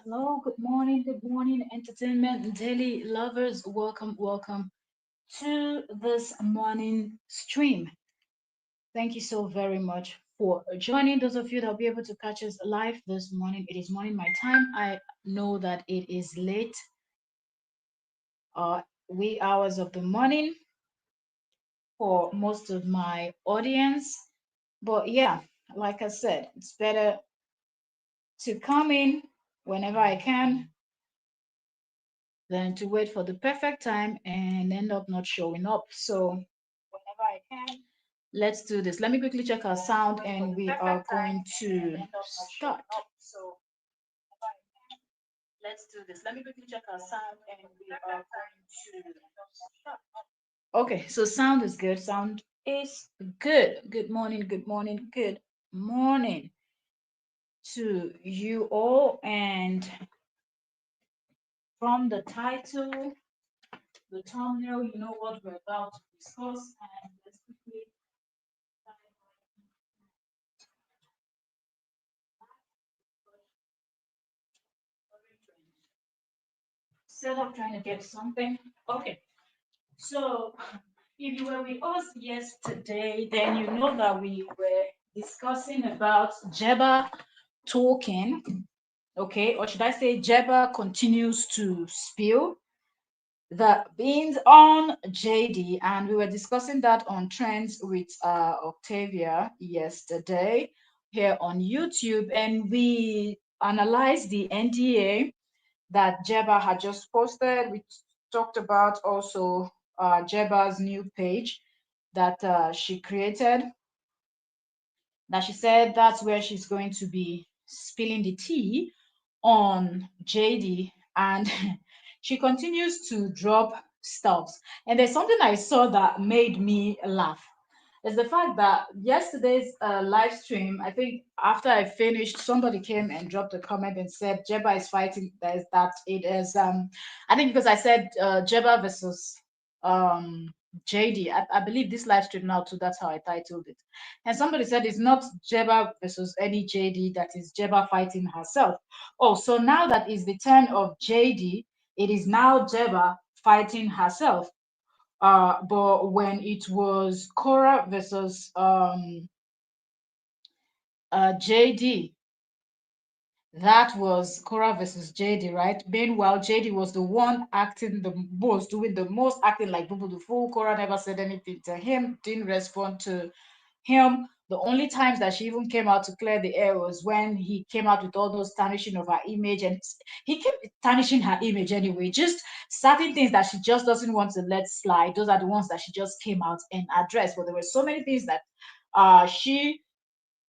Hello, good morning, entertainment daily lovers. Welcome to this morning stream. Thank you so very much for joining. Those of you that will be able to catch us live this morning, it is morning my time. I know that it is late, wee hours of the morning for most of my audience. But yeah, like I said, it's better to come in whenever I can than to wait for the perfect time and end up not showing up. So whenever I can, let's do this. Let me quickly check our sound and we are going to start. So let's do this. Let me quickly check our sound and we are going to start. Okay, so sound is good. Sound is good. Good morning, good morning, good morning to you all. And from the title, the thumbnail, you know what we're about to discuss. And let's quickly set up trying to get something. Okay, so if you were with us yesterday, then you know that we were discussing about Jeba talking. Okay, or should I say Jeba continues to spill the beans on JD, and we were discussing that on Trends with Octavia yesterday here on YouTube, and we analyzed the NDA that Jeba had just posted. We talked about also Jeba's new page that she created, that she said that's where she's going to be spilling the tea on JD, and she continues to drop stuffs. And there's something I saw that made me laugh. Is the fact that yesterday's live stream, I think after I finished, somebody came and dropped a comment and said Jeba is fighting that it is I think because I said Jeba versus um JD. I believe this live stream now too, that's how I titled it. And somebody said it's not Jeba versus any JD, that is Jeba fighting herself. Oh, so now that is the turn of JD, it is now Jeba fighting herself. But when it was Korra versus JD, that was Korra versus JD, right? Meanwhile, JD was the one acting the most, doing the most, acting like Boo the Fool. Korra never said anything to him, didn't respond to him. The only times that she even came out to clear the air was when he came out with all those tarnishing of her image, and he kept tarnishing her image anyway. Just certain things that she just doesn't want to let slide. Those are the ones that she just came out and addressed. But there were so many things that she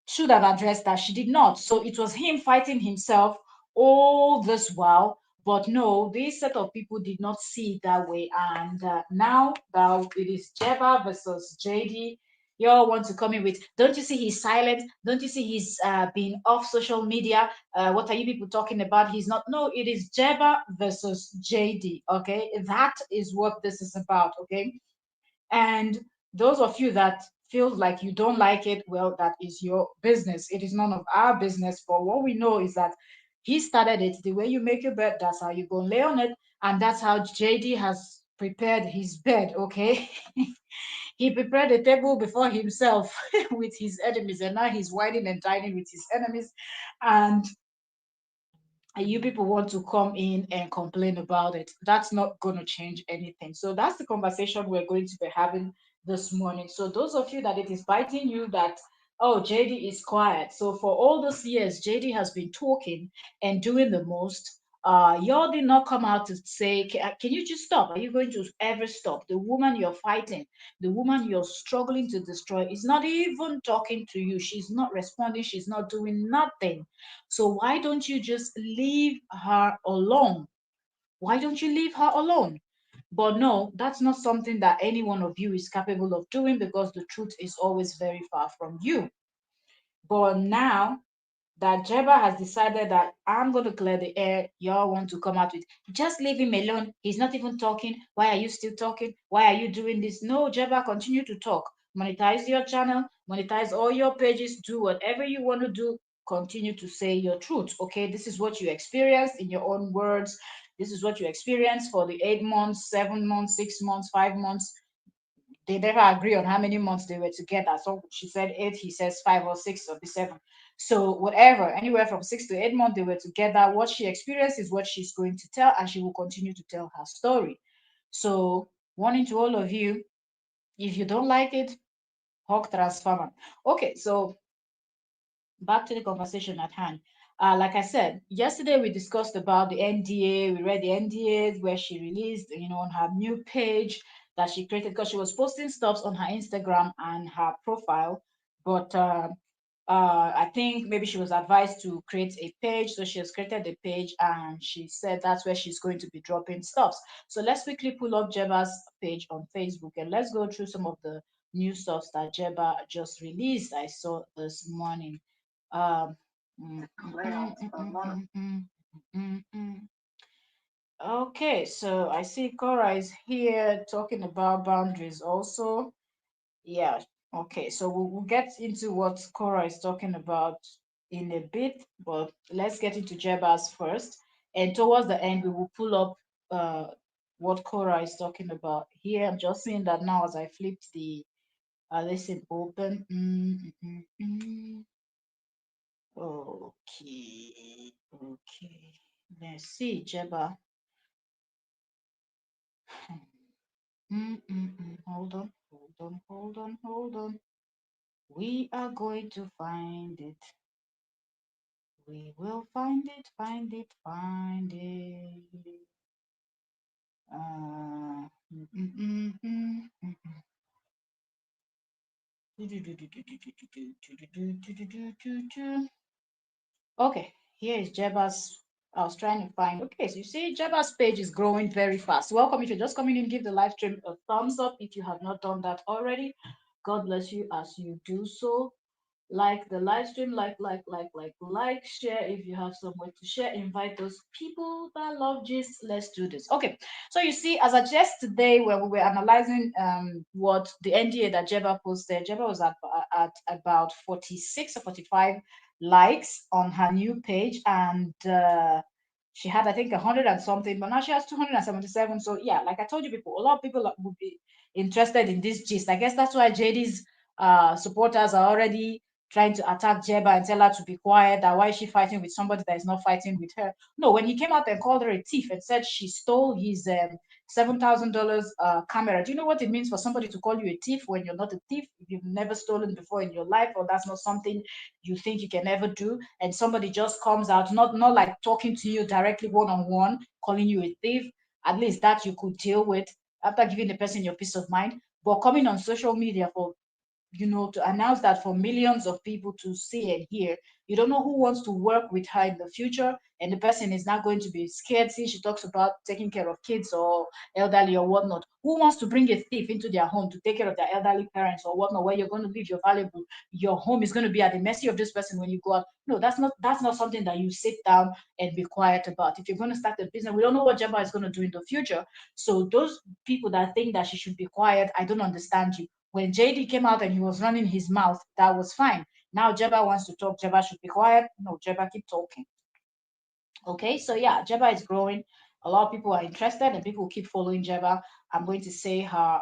should have addressed that she did not. So it was him fighting himself all this while. But no, this set of people did not see it that way. And now that it is Jeba versus JD, you all want to come in with, don't you see he's silent? Don't you see he's been off social media? What are you people talking about? He's not. No, it is Jeba versus JD. Okay, that is what this is about. Okay, and those of you that feel like you don't like it, well, that is your business. It is none of our business. But what we know is that he started it. The way you make your bed, that's how you go lay on it. And that's how JD has prepared his bed, okay? He prepared a table before himself with his enemies, and now he's whining and dining with his enemies. And you people want to come in and complain about it. That's not going to change anything. So that's the conversation we're going to be having this morning. So those of you that it is biting you that, oh, JD is quiet. So for all those years, JD has been talking and doing the most. Y'all did not come out to say, can you just stop? Are you going to ever stop? The woman you're fighting, the woman you're struggling to destroy, is not even talking to you. She's not responding. She's not doing nothing. So why don't you just leave her alone? Why don't you leave her alone? But no, that's not something that any one of you is capable of doing, because the truth is always very far from you. But now that Jeba has decided that I'm going to clear the air, y'all want to come out with, just leave him alone. He's not even talking. Why are you still talking? Why are you doing this? No, Jeba, continue to talk. Monetize your channel, monetize all your pages, do whatever you want to do. continue to say your truth. Okay, this is what you experienced in your own words. This is what you experienced for the 8 months, 7 months, 6 months, 5 months. They never agree on how many months they were together. So she said 8, he says 5 or 6 or the 7. So whatever, anywhere from 6 to 8 months they were together. What she experienced is what she's going to tell, and she will continue to tell her story. So warning to all of you, if you don't like it, hawk transformer. Okay, so back to the conversation at hand. Like I said, yesterday we discussed about the NDA. We read the NDAs where she released, on her new page that she created because she was posting stuff on her Instagram and her profile. But I think maybe she was advised to create a page. So she has created a page and she said that's where she's going to be dropping stuff. So let's quickly pull up JEEBA's page on Facebook and let's go through some of the new stuff that JEEBA just released. I saw this morning. Um, Okay, so I see Kora is here talking about boundaries also. Yeah, okay, so we'll get into what Kora is talking about in a bit, but let's get into JEEBA's first. And towards the end, we will pull up what Kora is talking about here. I'm just seeing that now as I flipped the listen open. Okay, okay. Let's see, JEEBA. Hold on, hold on, hold on, hold on. We are going to find it. We will find it, find it, find it. Uh, mm, mm, mm, mm, mm. Okay, here is JEEBA's. I was trying to find. Okay, so you see, JEEBA's page is growing very fast. Welcome. If you're just coming in, give the live stream a thumbs up if you have not done that already. God bless you as you do so. Like the live stream, like, share if you have somewhere to share, invite those people that love gist. Let's do this. Okay, so you see, as I just today when we were analyzing what the NDA that JEEBA posted, JEEBA was at about 46 or 45 likes on her new page, and she had I think 100 and something, but now she has 277. So yeah, like I told you before, a lot of people would be interested in this gist. I guess that's why JD's supporters are already trying to attack JEEBA and tell her to be quiet, that why is she fighting with somebody that is not fighting with her. No, when he came out and called her a thief and said she stole his $7,000 camera, do you know what it means for somebody to call you a thief when you're not a thief? If you've never stolen before in your life, or that's not something you think you can ever do, and somebody just comes out, not like talking to you directly one-on-one, calling you a thief, at least that you could deal with after giving the person your peace of mind. But coming on social media for to announce that for millions of people to see and hear. You don't know who wants to work with her in the future, and the person is not going to be scared since she talks about taking care of kids or elderly or whatnot. Who wants to bring a thief into their home to take care of their elderly parents or whatnot, where you're going to leave your valuable, your home is going to be at the mercy of this person when you go out? No, that's not something that you sit down and be quiet about. If you're going to start a business, we don't know what JEEBA is going to do in the future. So those people that think that she should be quiet, I don't understand you. When JD came out and he was running his mouth, that was fine. Now JEEBA wants to talk. JEEBA should be quiet. No, JEEBA, keep talking. Okay, so yeah, JEEBA is growing. A lot of people are interested and people keep following JEEBA. I'm going to say her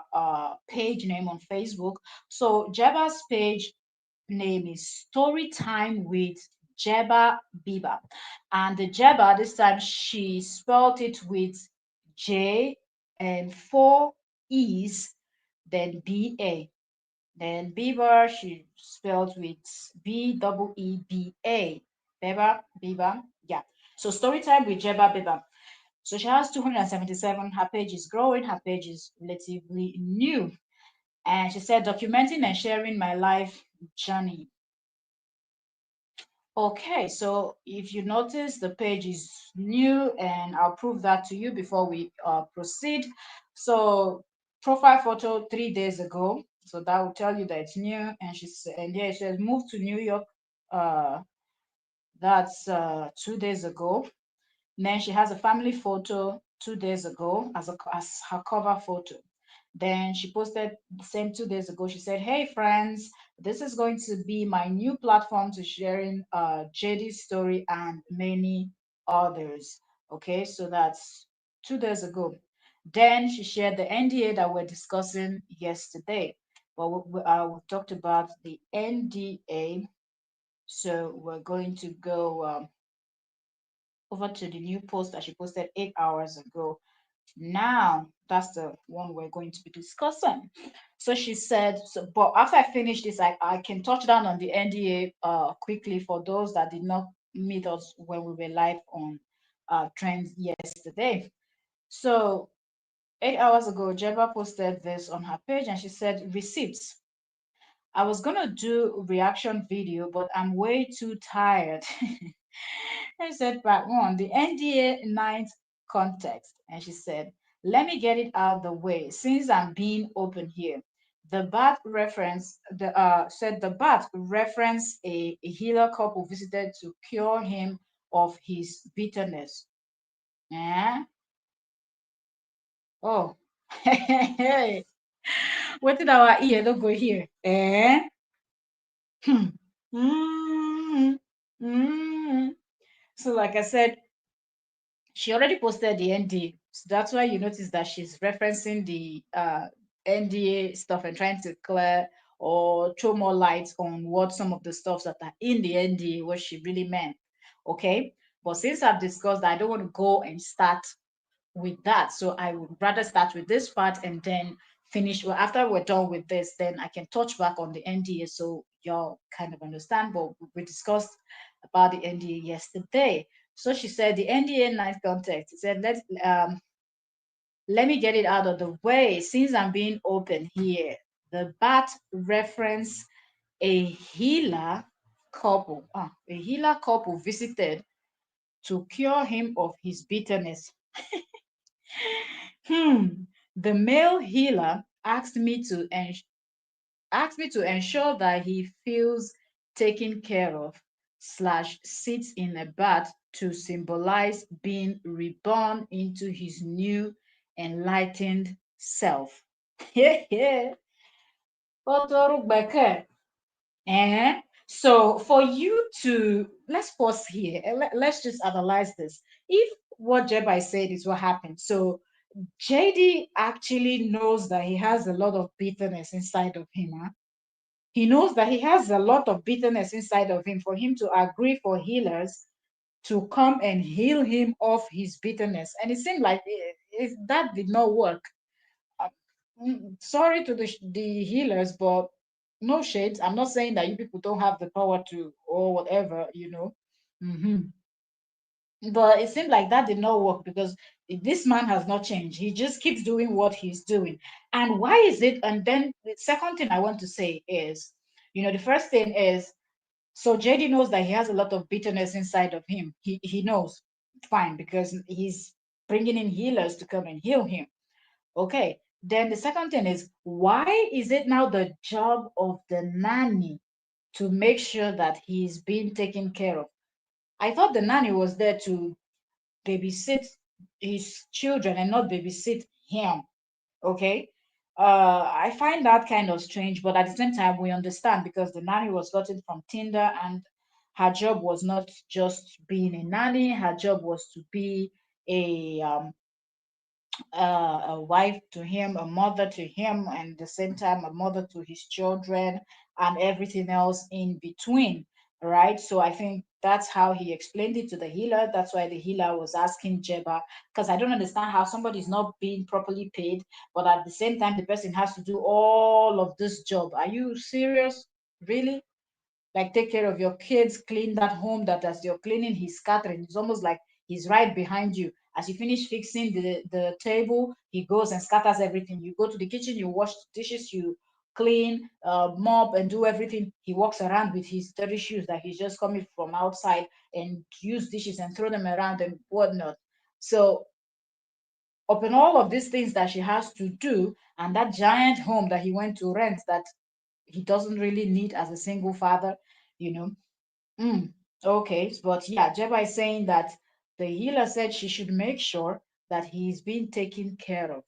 page name on Facebook. So JEEBA's page name is Story Time with JEEBA Biba. And the JEEBA, this time she spelled it with J and 4 E's, then BA. Then Bieber, she spelled with Beba. Beba. Yeah. So story time with JEEBA Beba. So she has 277. Her page is growing. Her page is relatively new. And she said, documenting and sharing my life journey. Okay, so if you notice, the page is new, and I'll prove that to you before we proceed. So profile photo 3 days ago, so that will tell you that it's new. And and yeah, she says moved to New York. Uh, that's 2 days ago. And then she has a family photo 2 days ago as her cover photo. Then she posted the same 2 days ago. She said, "Hey friends, This is going to be my new platform to sharing JD's story and many others. Okay, so that's 2 days ago. Then she shared the NDA that we're discussing yesterday. But we talked about the NDA. So we're going to go over to the new post that she posted 8 hours ago. Now, that's the one we're going to be discussing. So she said, so, but after I finish this, I can touch down on the NDA quickly for those that did not meet us when we were live on Trends yesterday. So 8 hours ago, Jeba posted this on her page and she said, receipts. I was gonna do reaction video, but I'm way too tired. I said part one, the NDA ninth context. And she said, let me get it out of the way since I'm being open here. The bat reference the said the bat reference a healer couple visited to cure him of his bitterness. Eh? Oh. What did our ear don't go here? Eh? Hmm. Mm, mm. So, like I said, she already posted the NDA. So that's why you notice that she's referencing the NDA stuff and trying to clear or throw more light on what some of the stuffs that are in the NDA, what she really meant. Okay. But since I've discussed that, I don't want to go and start with that. So I would rather start with this part and then finish. Well, after we're done with this, then I can touch back on the NDA so y'all kind of understand. But we discussed about the NDA yesterday. So she said the NDA ninth context. She said let me get it out of the way since I'm being open here. The bat reference a healer a healer couple visited to cure him of his bitterness. Hmm. The male healer asked me to ensure that he feels taken care of slash sits in a bath to symbolize being reborn into his new enlightened self. Yeah. Eh? So for you to let's pause here and let's just analyze this. If what Jeba said is what happened, so JD actually knows that he has a lot of bitterness inside of him. Huh? He knows that he has a lot of bitterness inside of him for him to agree for healers to come and heal him of his bitterness. And it seemed like that did not work. Uh, Sorry to the healers, but no shades. I'm not saying that you people don't have the power to or whatever, you know. Mhm. But it seemed like that did not work because this man has not changed. He just keeps doing what he's doing. And why is it? And then the second thing I want to say is, the first thing is, so JD knows that he has a lot of bitterness inside of him. He knows, fine, because he's bringing in healers to come and heal him. Okay. Then the second thing is, why is it now the job of the nanny to make sure that he's being taken care of? I thought the nanny was there to babysit his children and not babysit him. Okay. I find that kind of strange, but at the same time, we understand because the nanny was gotten from Tinder and her job was not just being a nanny, her job was to be a wife to him, a mother to him, and at the same time, a mother to his children, and everything else in between. Right. So I think that's how he explained it to the healer. That's why the healer was asking Jeba, because I don't understand how somebody is not being properly paid, but at the same time, the person has to do all of this job. Are you serious? Really? Like take care of your kids, clean that home that as you're cleaning, he's scattering. It's almost like he's right behind you. As you finish fixing the table, he goes and scatters everything. You go to the kitchen, you wash dishes, you clean, mop, and do everything. He walks around with his dirty shoes that he's just coming from outside and use dishes and throw them around and whatnot. So upon all of these things that she has to do, and that giant home that he went to rent that he doesn't really need as a single father, you know. Mm, okay, but yeah, Jeba is saying that the healer said she should make sure that he's being taken care of.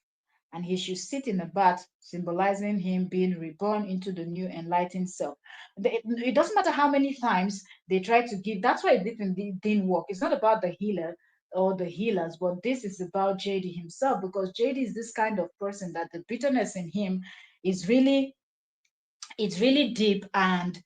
and he should sit in a bath, symbolizing him being reborn into the new enlightened self. It doesn't matter how many times they try to give. That's why it didn't work. It's not about the healer or the healers, but this is about JD himself, because JD is this kind of person that the bitterness in him is really, it's really deep, and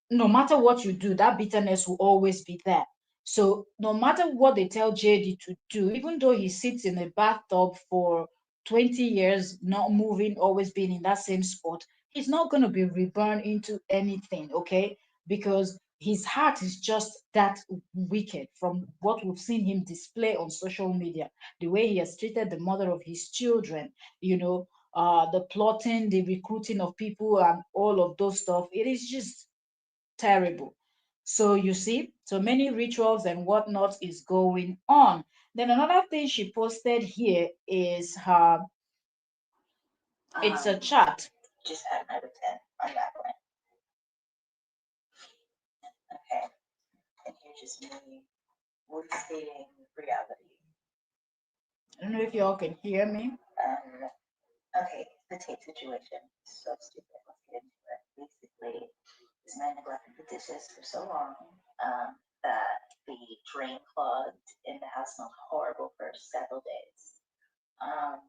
no matter what you do, that bitterness will always be there. So no matter what they tell JD to do, even though he sits in a bathtub for 20 years, not moving, always being in that same spot, he's not going to be reborn into anything, okay? Because his heart is just that wicked from what we've seen him display on social media, the way he has treated the mother of his children, the plotting, the recruiting of people, and all of those stuff. It is just terrible. So you see, so many rituals and whatnot is going on. Then another thing she posted here is her, it's a chart. Just had another 10 on that one. Okay. And here's just me restating reality. I don't know if y'all can hear me. Okay, the tape situation. So stupid. Let's get into it. Basically, this man neglected the dishes for so long that the drain clogged and the house smelled horrible for several days. Um,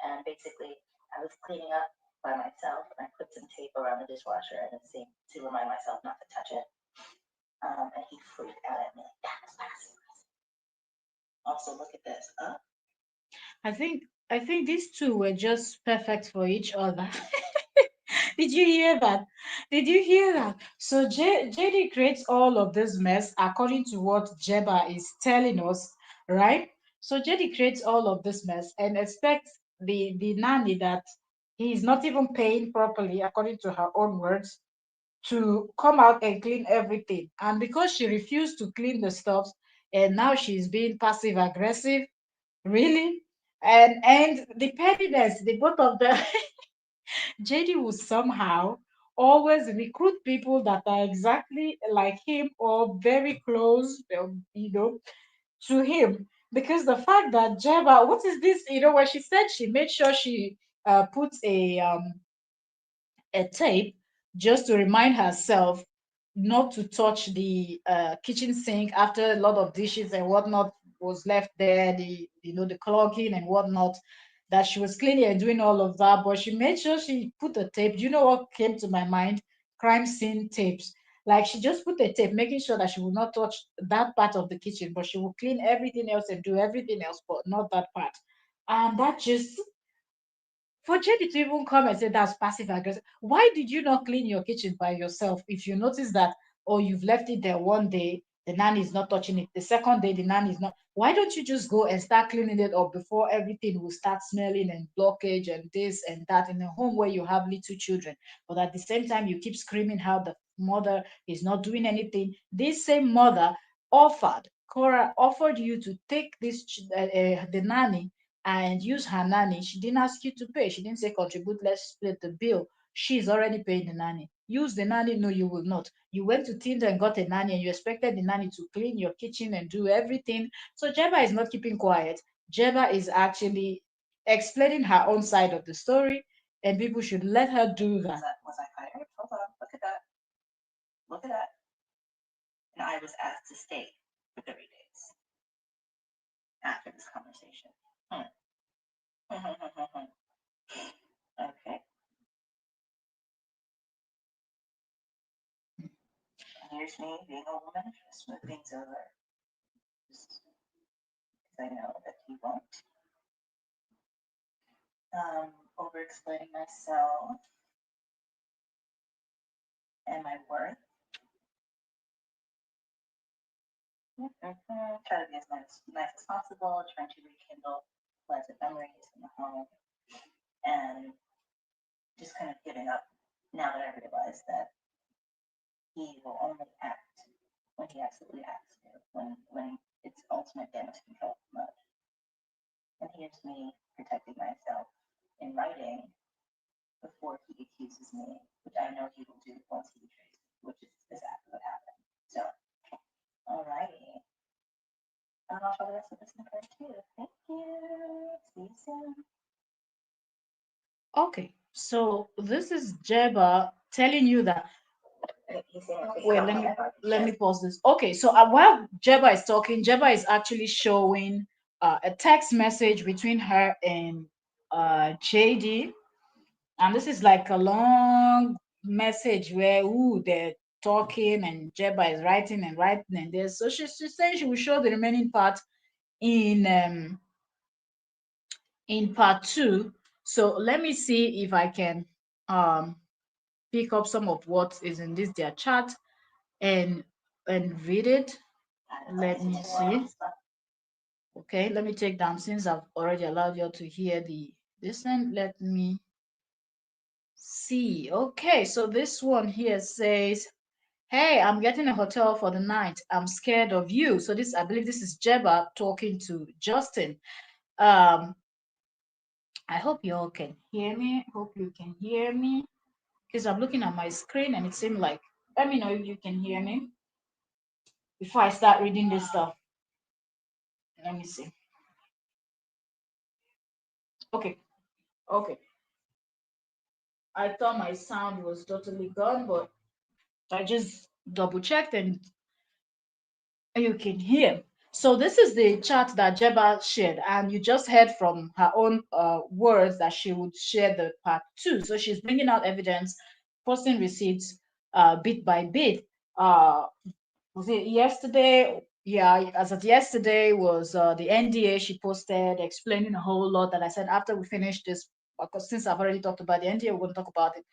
and basically, I was cleaning up by myself, and I put some tape around the dishwasher and the sink to remind myself not to touch it. And he freaked out at me like, that was passive. Also, look at this. I think I think these two were just perfect for each other. Did you hear that? Did you hear that? So JD creates all of this mess according to what Jeba is telling us, right? So JD creates all of this mess and expects the nanny that he is not even paying properly, according to her own words, to come out and clean everything. And because she refused to clean the stuff, and now she's being passive aggressive, really? And the pettiness, the both of them, JD will somehow always recruit people that are exactly like him or very close, to him. Because the fact that Jeba, what is this? When she said she made sure she put a tape just to remind herself not to touch the kitchen sink after a lot of dishes and whatnot was left there, the clogging and whatnot, that she was cleaning and doing all of that, but she made sure she put a tape. Do you know what came to my mind? Crime scene tapes. Like she just put a tape, making sure that she will not touch that part of the kitchen, but she will clean everything else and do everything else, but not that part. And that just, for Jenny to even come and say that's passive aggressive, why did you not clean your kitchen by yourself? If you notice that, or you've left it there one day, the nanny is not touching it. The second day, the nanny is not. Why don't you just go and start cleaning it up before everything will start smelling and blockage and this and that in a home where you have little children? But at the same time, you keep screaming how the mother is not doing anything. This same mother Cora offered you to take the nanny and use her nanny. She didn't ask you to pay. She didn't say contribute, let's split the bill. She's already paying the nanny. Use the nanny. No, you will not. You went to Tinder and got a nanny, and you expected the nanny to clean your kitchen and do everything. So Jeba is not keeping quiet. Jeba is actually explaining her own side of the story, and people should let her do that. Was I fired? Hold on. Look at that. Look at that. And I was asked to stay for 30 days after this conversation. Okay. Here's me being a woman, trying to smooth things over. Just because I know that he won't. Over explaining myself and my worth. Try to be as nice as possible, trying to rekindle pleasant memories in the home, and just kind of giving up now that I realize that he will only act when he absolutely has to, when it's ultimate damage control mode. And here's me protecting myself in writing before he accuses me, which I know he will do once he betrays me, which is exactly what happened. So, alrighty. And I'll show the rest of this in part two. Thank you. See you soon. Okay, so this is Jeba telling you that. Wait, let me pause this. Okay, so while Jeba is talking, Jeba is actually showing a text message between her and JD, and this is like a long message where they're talking and Jeba is writing and writing and this. So she's saying she will show the remaining part in part two. So let me see if I can um pick up some of what is in this their chat and read it. Let me see. Okay, let me take down since I've already allowed you to hear the listen. Let me see. Okay, so this one here says, "Hey, I'm getting a hotel for the night. I'm scared of you." So this, I believe, this is Jeba talking to Justin. Um, I hope you all can hear me. Hope you can hear me because I'm looking at my screen and it seemed like. Let me know if you can hear me before I start reading this stuff. Let me see. Okay, okay. I thought my sound was totally gone, but I just double checked and you can hear. So this is the chat that Jeba shared, and you just heard from her own words that she would share the part two. So she's bringing out evidence, posting receipts bit by bit. Was it yesterday? Yeah, as of yesterday was the NDA she posted explaining a whole lot that I said after we finish this, because since I've already talked about the NDA, we're going to talk about it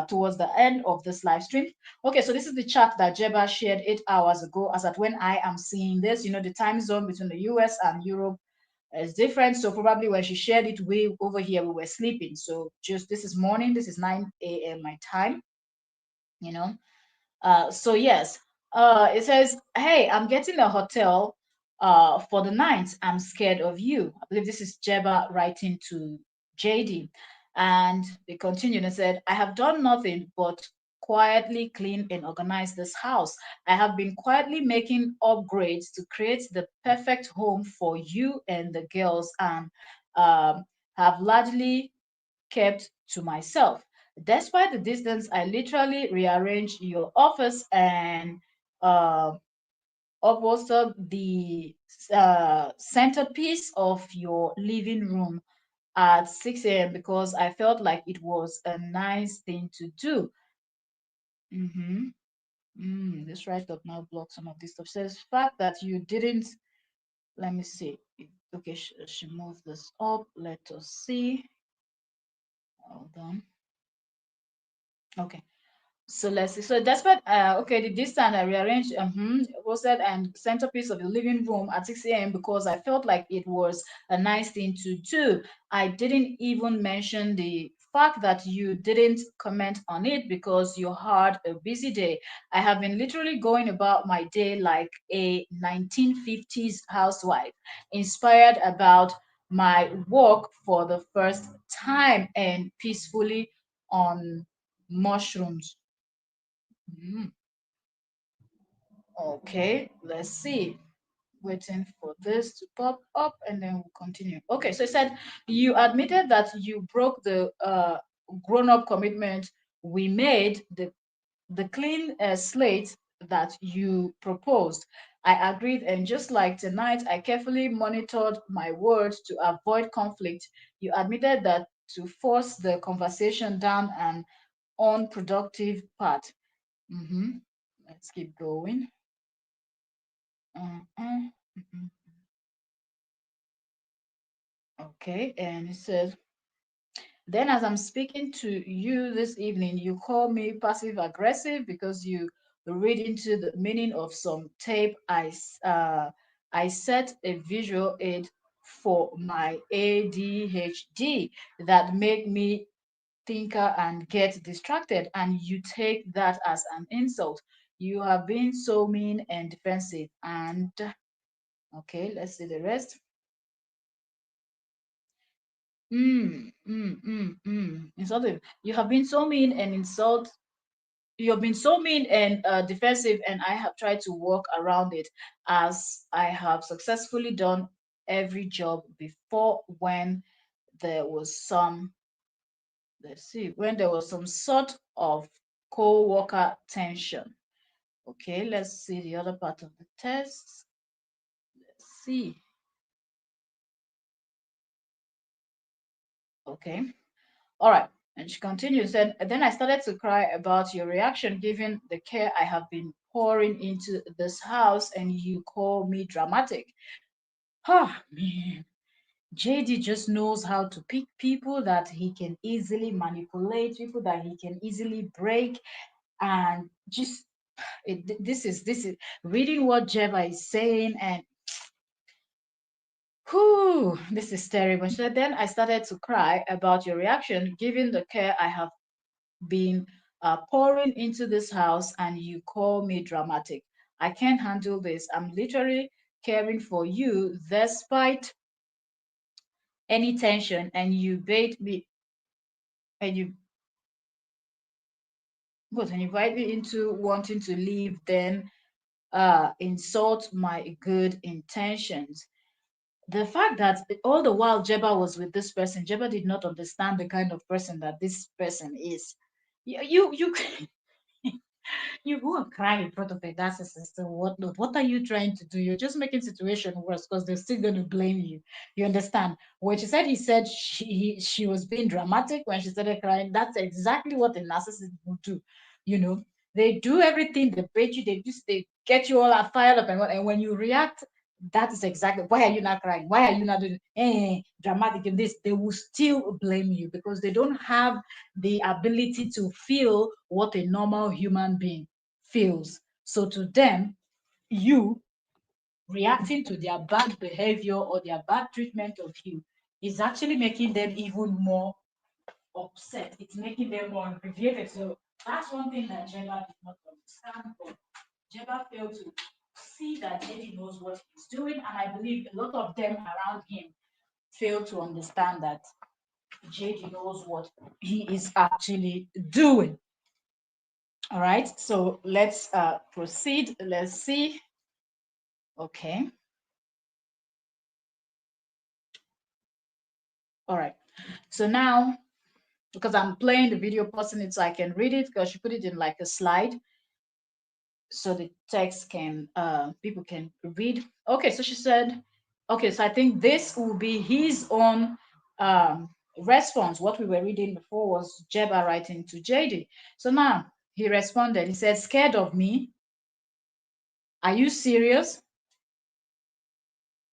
towards the end of this live stream. Okay, so this is the chart that Jeba shared 8 hours ago. As at when I am seeing this, the time zone between the US and Europe is different. So probably when she shared it way over here, we were sleeping. So just this is morning, this is 9 a.m. my time, you know. So yes, it says, "Hey, I'm getting a hotel for the night. I'm scared of you." I believe this is Jeba writing to JD, and they continued and said, "I have done nothing but quietly clean and organize this house. I have been quietly making upgrades to create the perfect home for you and the girls, and have largely kept to myself. Despite the distance, I literally rearranged your office and upholstered the centerpiece of your living room at 6 a.m. because I felt like it was a nice thing to do." Mm-hmm. This write-up now blocks some of this stuff. Says fact that you didn't. Let me see. Okay, she moved this up. Let us see. Hold on. Okay. So let's see. So despite okay, the distance I rearranged posted and centerpiece of the living room at 6 a.m. because I felt like it was a nice thing to do. I didn't even mention the fact that you didn't comment on it because you had a busy day. I have been literally going about my day like a 1950s housewife, inspired about my work for the first time and peacefully on mushrooms. Mm, okay, let's see. Waiting for this to pop up and then we'll continue. Okay, so it said you admitted that you broke the grown-up commitment we made, the clean slate that you proposed. I agreed, and just like tonight, I carefully monitored my words to avoid conflict. You admitted that to force the conversation down an unproductive path. Let's keep going. Uh-uh. Mhm. Okay, and it says, "Then as I'm speaking to you this evening, you call me passive aggressive because you read into the meaning of some tape I set a visual aid for my ADHD that make me thinker and get distracted, and you take that as an insult. You have been so mean and defensive." And okay, let's see the rest. Insultive. You have been so mean and insult. You have been so mean and defensive, and I have tried to work around it, as I have successfully done every job before when there was some. let's see, when there was some sort of co-worker tension. Okay, let's see the other part of the test. Let's see. Okay, all right. And she continues, and then I started to cry about your reaction given the care I have been pouring into this house, and you call me dramatic. Ah, man. JD just knows how to pick people that he can easily manipulate, people that he can easily break, and just this is reading what Jeva is saying, and whew, this is terrible. So then I started to cry about your reaction, given the care I have been pouring into this house, and you call me dramatic. I can't handle this. I'm literally caring for you despite any tension, and you bait me, and you but and invite me into wanting to leave, then insult my good intentions. The fact that all the while Jeba was with this person, Jeba did not understand the kind of person that this person is. You you go and cry in front of a narcissist or whatnot. What are you trying to do? You're just making situation worse because they're still going to blame you. You understand? When she said he said she was being dramatic when she started crying, that's exactly what a narcissist would do. You know, they do everything, they bait you, they get you all fired up, and when you react, that is exactly why are you not crying? Why are you not doing dramatic in this? They will still blame you because they don't have the ability to feel what a normal human being feels. So to them, you reacting to their bad behavior or their bad treatment of you is actually making them even more upset. It's making them more aggravated. So that's one thing that Jeba did not understand. But Jeba failed to see that Eddie knows what he's doing, and I believe a lot of them around him fail to understand that JD knows what he is actually doing. All right, so let's proceed. Let's see. Okay. All right. So now, because I'm playing the video, pausing it so I can read it, because she put it in like a slide, so the text can people can read. Okay, so she said, okay, so I think this will be his own response. What we were reading before was Jeba writing to JD. So now he responded. He said, "Scared of me? Are you serious?"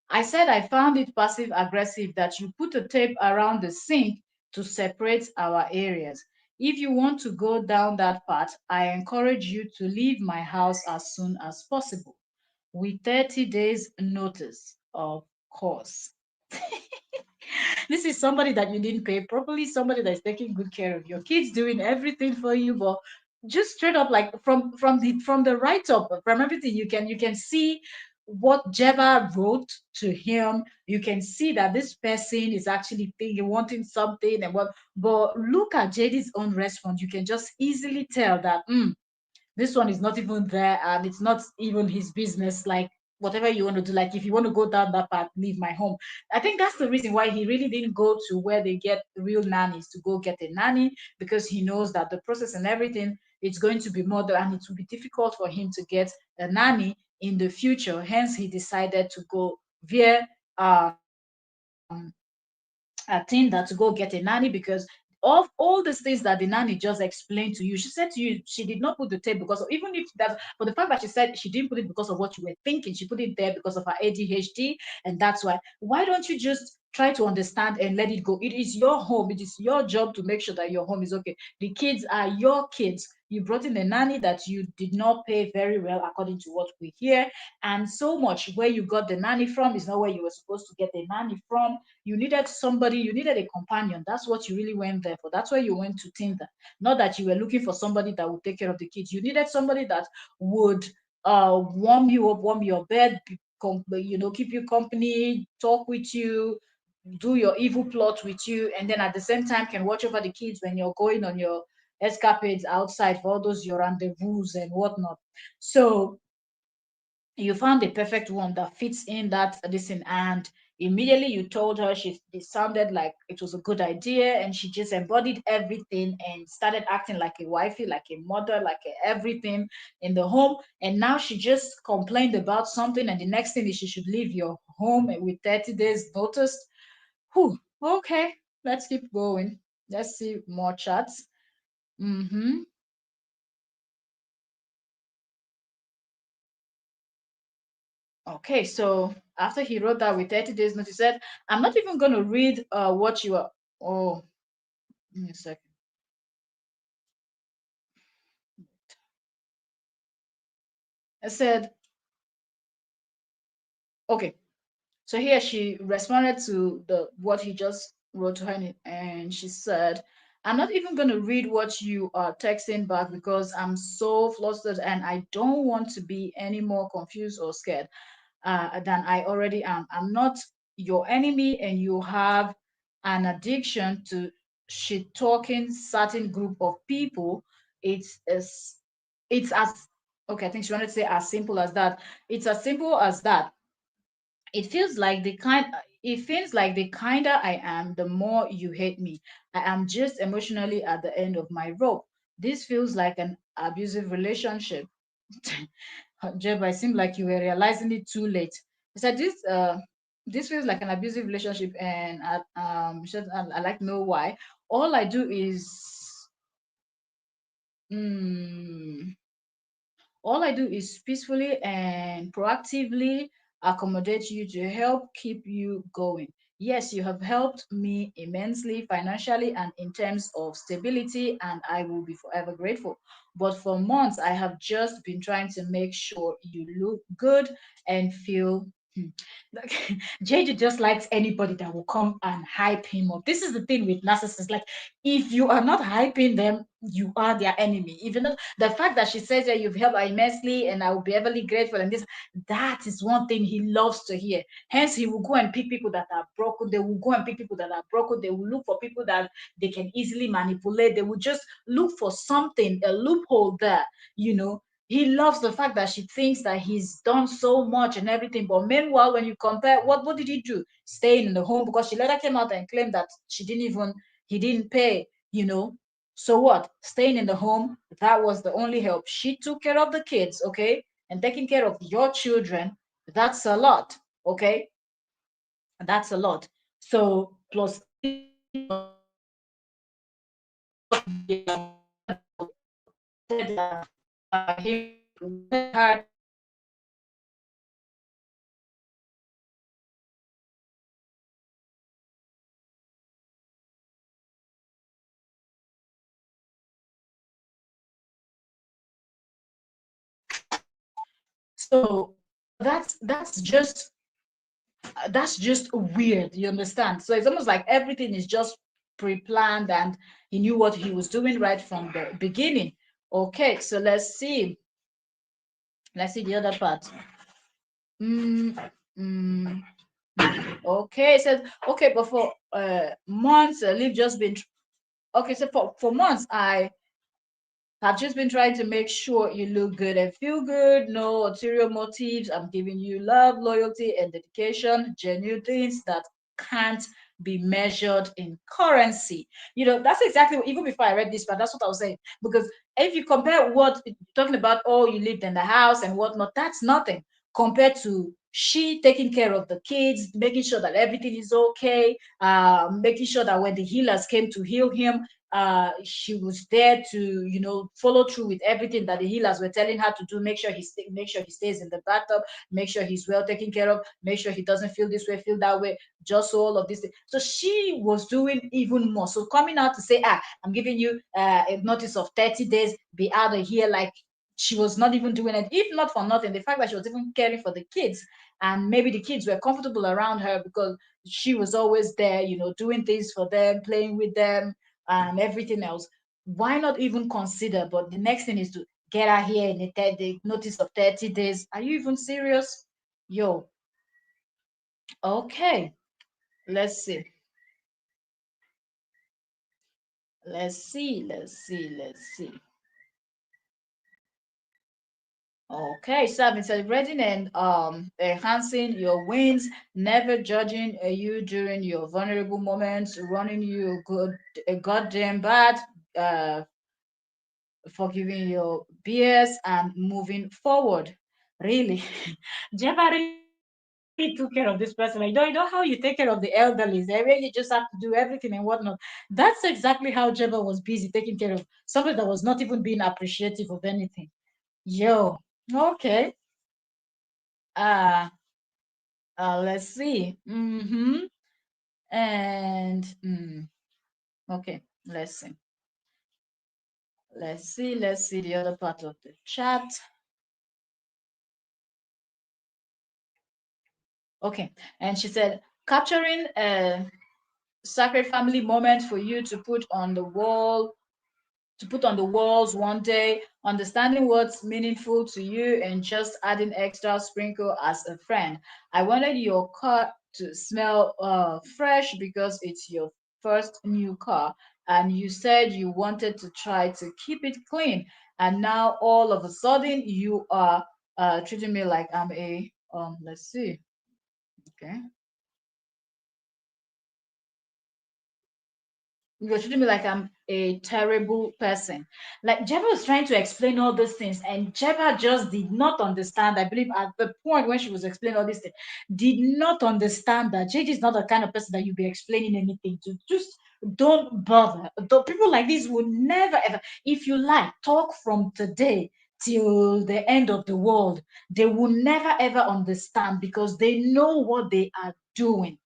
I said I found it passive aggressive that you put a tape around the sink to separate our areas. If you want to go down that path, I encourage you to leave my house as soon as possible with 30 days notice, of course. This is somebody that you didn't pay properly, somebody that's taking good care of your kids, doing everything for you, but just straight up, like from the write up, from everything, you can see what Jeba wrote to him. You can see that this person is actually thinking, wanting something, and what. But look at JD's own response. You can just easily tell that this one is not even there, and it's not even his business. Like, whatever you want to do, like if you want to go down that path, leave my home. I think that's the reason why he really didn't go to where they get real nannies to go get a nanny, because he knows that the process and everything, it's going to be more, and it will be difficult for him to get a nanny in the future. Hence he decided to go via um Tinder to go get a nanny, because of all these things that the nanny just explained to you. She said to you she did not put the tape because of, even if that, but the fact that she said she didn't put it because of what you were thinking, she put it there because of her ADHD, and that's why. Why don't you just try to understand and let it go? It is your home. It is your job to make sure that your home is okay. The kids are your kids. You brought in a nanny that you did not pay very well, according to what we hear, and so much where you got the nanny from is not where you were supposed to get the nanny from. You needed somebody, you needed a companion. That's what you really went there for. That's why you went to Tinder. Not that you were looking for somebody that would take care of the kids. You needed somebody that would warm you up, warm your bed, keep you company, talk with you, do your evil plot with you, and then at the same time can watch over the kids when you're going on your escapades outside for all those your rendezvous and whatnot. So you found the perfect one that fits in that listen, and Immediately you told her, it sounded like it was a good idea, and she just embodied everything and started acting like a wifey, like a mother, like everything in the home. And now she just complained about something, and the next thing is she should leave your home with 30 days notice. Whew, okay, let's keep going. Let's see more chats. Mm-hmm. Okay, so after he wrote that with 30 days notice, he said, I'm not even going to read what you are. Oh, give me a second. I said, okay. So here she responded to the what he just wrote to her, and she said, I'm not even going to read what you are texting back because I'm so flustered and I don't want to be any more confused or scared than I already am. I'm not your enemy, and you have an addiction to shit talking certain group of people. It's as okay, I think she wanted to say as simple as that. It's as simple as that. It feels like the kinder I am, the more you hate me. I am just emotionally at the end of my rope. This feels like an abusive relationship. Jeb, I seem like you were realizing it too late. I said this feels like an abusive relationship, and I like to know why. All I do is mm, all I do is peacefully and proactively accommodate you to help keep you going. Yes, you have helped me immensely financially and in terms of stability, and I will be forever grateful. But for months, I have just been trying to make sure you look good and feel. Like JJ just likes anybody that will come and hype him up. This is the thing with narcissists. Like, if you are not hyping them, you are their enemy. Even though the fact that she says that you've helped her immensely and I will be everly grateful, and this, that is one thing he loves to hear. Hence, he will go and pick people that are broken. They will go and pick people that are broken. They will look for people that they can easily manipulate. They will just look for something, a loophole there, you know. He loves the fact that she thinks that he's done so much and everything. But meanwhile, when you compare, what did he do? Staying in the home, because she later came out and claimed that he didn't pay, you know. So what? Staying in the home, that was the only help. She took care of the kids, okay? And taking care of your children, that's a lot, okay? That's a lot. So plus him. So that's just weird. You understand? So it's almost like everything is just pre-planned, and he knew what he was doing right from the beginning. Okay, so let's see the other part. Mm, mm, okay, it says okay, but for months, Liv just been okay. So for months, I've just been trying to make sure you look good and feel good. No ulterior motives. I'm giving you love, loyalty, and dedication. Genuine things that can't be measured in currency. That's exactly even before I read this, but that's what I was saying. Because if you compare what talking about, oh, you lived in the house and whatnot, that's nothing compared to she taking care of the kids, making sure that everything is okay, making sure that when the healers came to heal him, she was there to follow through with everything that the healers were telling her to do. Make sure he stays in the bathtub, make sure he's well taken care of, make sure he doesn't feel this way, feel that way, just so all of this thing. So she was doing even more. So coming out to say, I'm giving you a notice of 30 days, be out of here, like she was not even doing it. If not for nothing, the fact that she was even caring for the kids, and maybe the kids were comfortable around her because she was always there, doing things for them, playing with them, and everything else. Why not even consider? But the next thing is to get her here in the notice of 30 days. Are you even serious? Yo, okay. Let's see. Let's see. Okay, so I've been celebrating and enhancing your wins, never judging you during your vulnerable moments, running you a goddamn bad, uh, forgiving your BS and moving forward. Really, Jeba really took care of this person. Like, you know how you take care of the elderlies. I really just have to do everything and whatnot. That's exactly how Jeba was busy taking care of somebody that was not even being appreciative of anything. Yo, okay. Uh, let's see. And okay, let's see. Let's see the other part of the chat. Okay, and she said, capturing a sacred family moment for you to put on the walls one day, understanding what's meaningful to you and just adding extra sprinkle as a friend. I wanted your car to smell fresh because it's your first new car, and you said you wanted to try to keep it clean. And now all of a sudden you are treating me like I'm a let's see. Okay. You're treating me like I'm a terrible person. Like Jeba was trying to explain all these things, and Jeba just did not understand. I believe at the point when she was explaining all these things, did not understand that JJ is not the kind of person that you'll be explaining anything to. Just don't bother. The people like this will never ever, if you like, talk from today till the end of the world. They will never ever understand because they know what they are doing.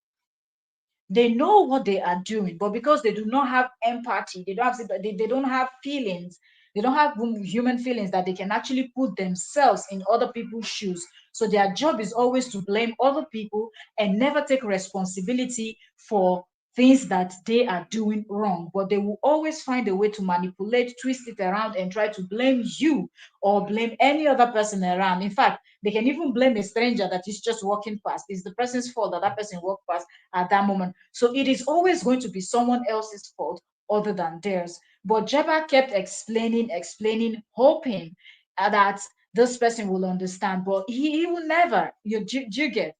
They know what they are doing, but because they do not have empathy, they don't have they don't have feelings, they don't have human feelings that they can actually put themselves in other people's shoes. So their job is always to blame other people and never take responsibility for things that they are doing wrong. But they will always find a way to manipulate, twist it around, and try to blame you or blame any other person around. In fact, they can even blame a stranger that is just walking past. It's the person's fault that that person walked past at that moment. So it is always going to be someone else's fault other than theirs. But Jeba kept explaining, hoping that this person will understand. But he will never. You get.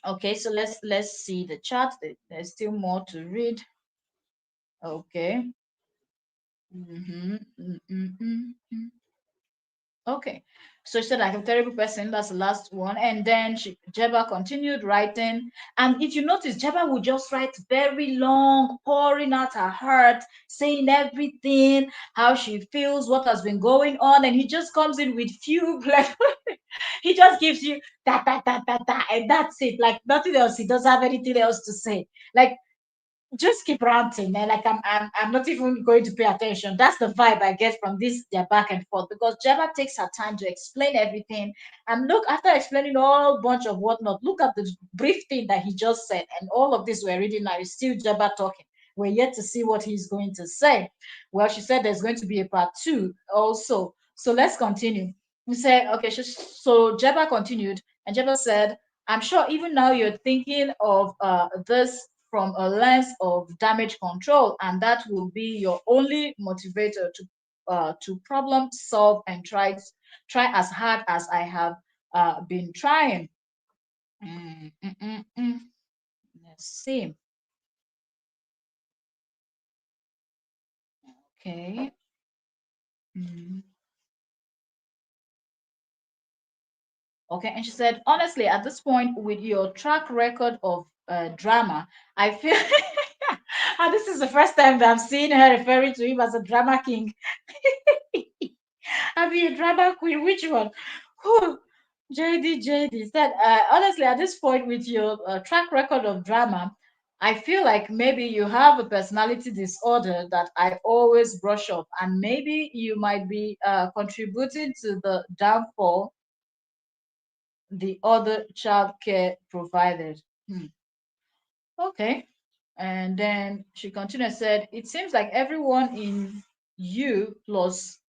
Okay, so let's see the chat. There's still more to read. Okay. Mm-hmm. Mm-mm-mm. Okay. So she said, like a terrible person. That's the last one. And then Jeba continued writing. And if you notice, Jeba would just write very long, pouring out her heart, saying everything, how she feels, what has been going on. And he just comes in with few, like, he just gives you that, and that's it. Like nothing else. He doesn't have anything else to say. Like, just keep ranting, man. Like I'm not even going to pay attention. That's the vibe I get from this their back and forth because Jabba takes her time to explain everything. And look, after explaining all bunch of whatnot, look at the brief thing that he just said, and all of this we're reading now is still Jabba talking. We're yet to see what he's going to say. Well, she said there's going to be a part two also. So let's continue. We say, okay, so Jabba continued, and Jabba said, I'm sure even now you're thinking of this from a lens of damage control, and that will be your only motivator to problem solve and try as hard as I have been trying. Mm, mm, mm, mm. Let's see. Okay. Mm. Okay, and she said, honestly, at this point, with your track record of drama, I feel, and this is the first time that I'm seeing her referring to him as a drama king. I mean, a drama queen, which one? Whew. JD said, honestly, at this point, with your track record of drama, I feel like maybe you have a personality disorder that I always brush up, and maybe you might be contributing to the downfall the other child care provided. Okay. And then she continued and said, it seems like everyone in you plus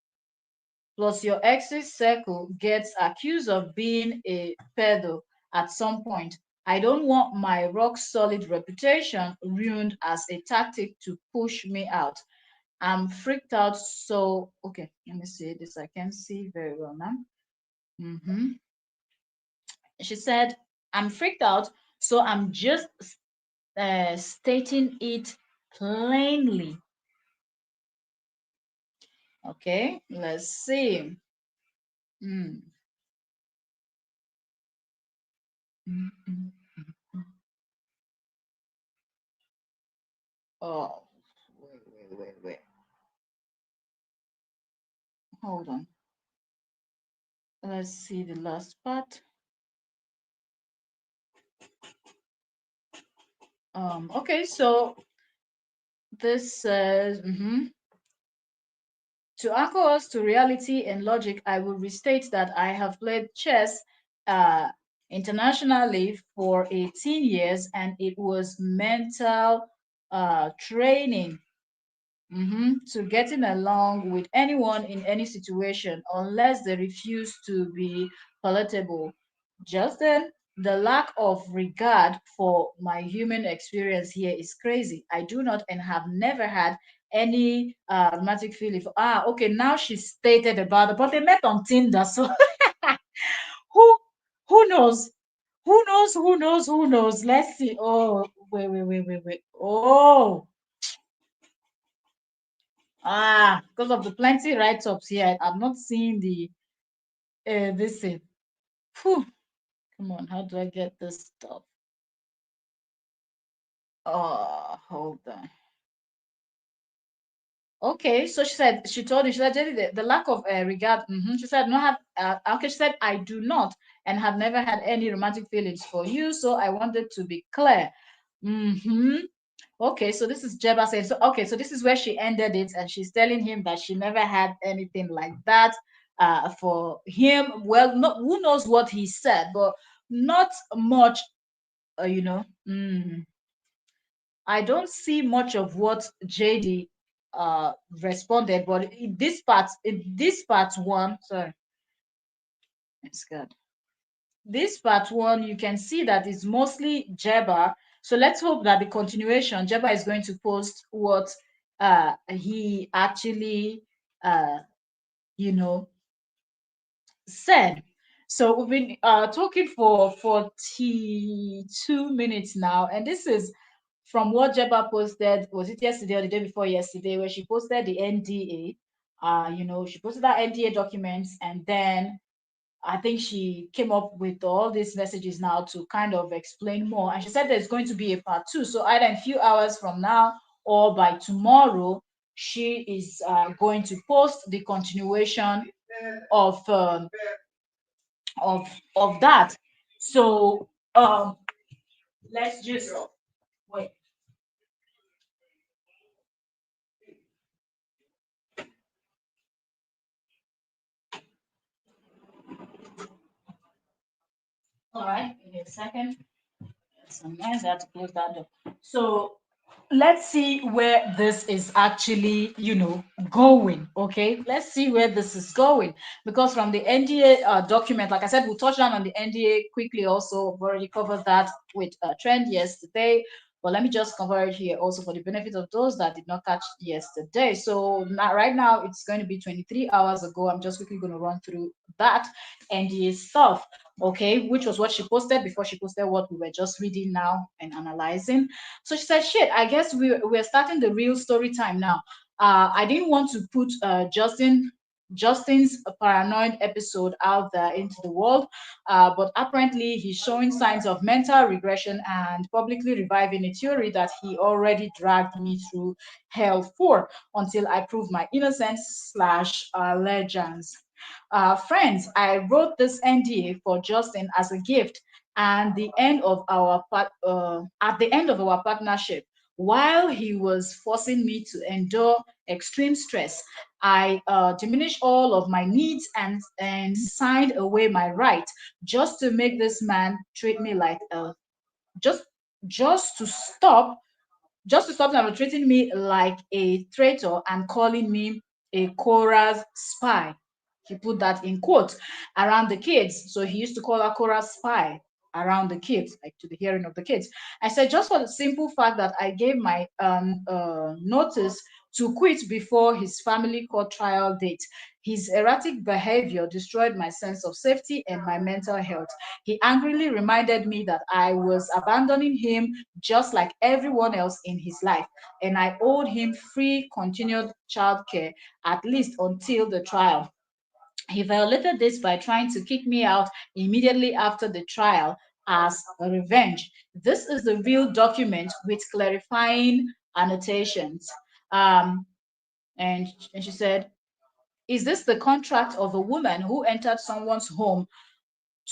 your ex's circle gets accused of being a pedo at some point. I don't want my rock solid reputation ruined as a tactic to push me out. I'm freaked out. So, okay, let me see this. I can see very well now. Mm-hmm. She said, I'm freaked out, so I'm just stating it plainly. Okay, let's see. Mm. Mm, mm, mm. Oh, wait. Hold on. Let's see the last part. Okay, so this says, to anchor us to reality and logic, I will restate that I have played chess uh, internationally for 18 years, and it was mental training, to getting along with anyone in any situation unless they refuse to be palatable. Just then, the lack of regard for my human experience here is crazy. I do not and have never had any romantic feeling for, okay, now she stated about it, but they met on Tinder, so who who knows? Who knows? Let's see. Oh, wait. Oh, because of the plenty write-ups here, I'm not seeing the this thing. Phew, come on, how do I get this stuff? Oh, hold on. Okay, so she said she told you she said "Jenny, the lack of regard. She said no have okay. She said I do not and have never had any romantic feelings for you. So I wanted to be clear. Mm-hmm. Okay, so this is Jeba saying, so okay, so this is where she ended it, and she's telling him that she never had anything like that for him. Well, not who knows what he said, but not much, you know. I don't see much of what JD responded, but in this part one, sorry, it's good. This part one, you can see that it's mostly Jeba. So let's hope that the continuation, Jeba is going to post what he actually, uh, you know, said. So we've been talking for 42 minutes now, and this is from what Jeba posted. Was it yesterday or the day before yesterday, where she posted the NDA? She posted that NDA documents, and then I think she came up with all these messages now to kind of explain more. And she said there's going to be a part two. So either in a few hours from now or by tomorrow, she is going to post the continuation of of that. So let's just wait. All right, give me a second. Sometimes I have to close that door. So let's see where this is actually, going. Okay, let's see where this is going, because from the NDA document, like I said, we'll touch down on the NDA quickly. Also, we've already covered that with Trend yesterday, but let me just cover it here also for the benefit of those that did not catch yesterday. So now, right now, it's going to be 23 hours ago. I'm just quickly going to run through that NDA stuff, okay, which was what she posted before she posted what we were just reading now and analyzing. So she said, shit, I guess we're starting the real story time now. I didn't want to put Justin's paranoid episode out there into the world, but apparently he's showing signs of mental regression and publicly reviving a theory that he already dragged me through hell for until I prove my innocence slash legends. Friends, I wrote this NDA for Justin as a gift and the end of our at the end of our partnership. While he was forcing me to endure extreme stress, I diminished all of my needs and signed away my right just to make this man treat me like a just just to stop them from treating me like a traitor and calling me a Kora's spy. He put that in quotes around the kids. So he used to call her Kora's spy around the kids, like to the hearing of the kids. I said, just for the simple fact that I gave my notice to quit before his family court trial date. His erratic behavior destroyed my sense of safety and my mental health. He angrily reminded me that I was abandoning him just like everyone else in his life, and I owed him free continued childcare, at least until the trial. He violated this by trying to kick me out immediately after the trial as a revenge. This is the real document with clarifying annotations. Um, and she said, is this the contract of a woman who entered someone's home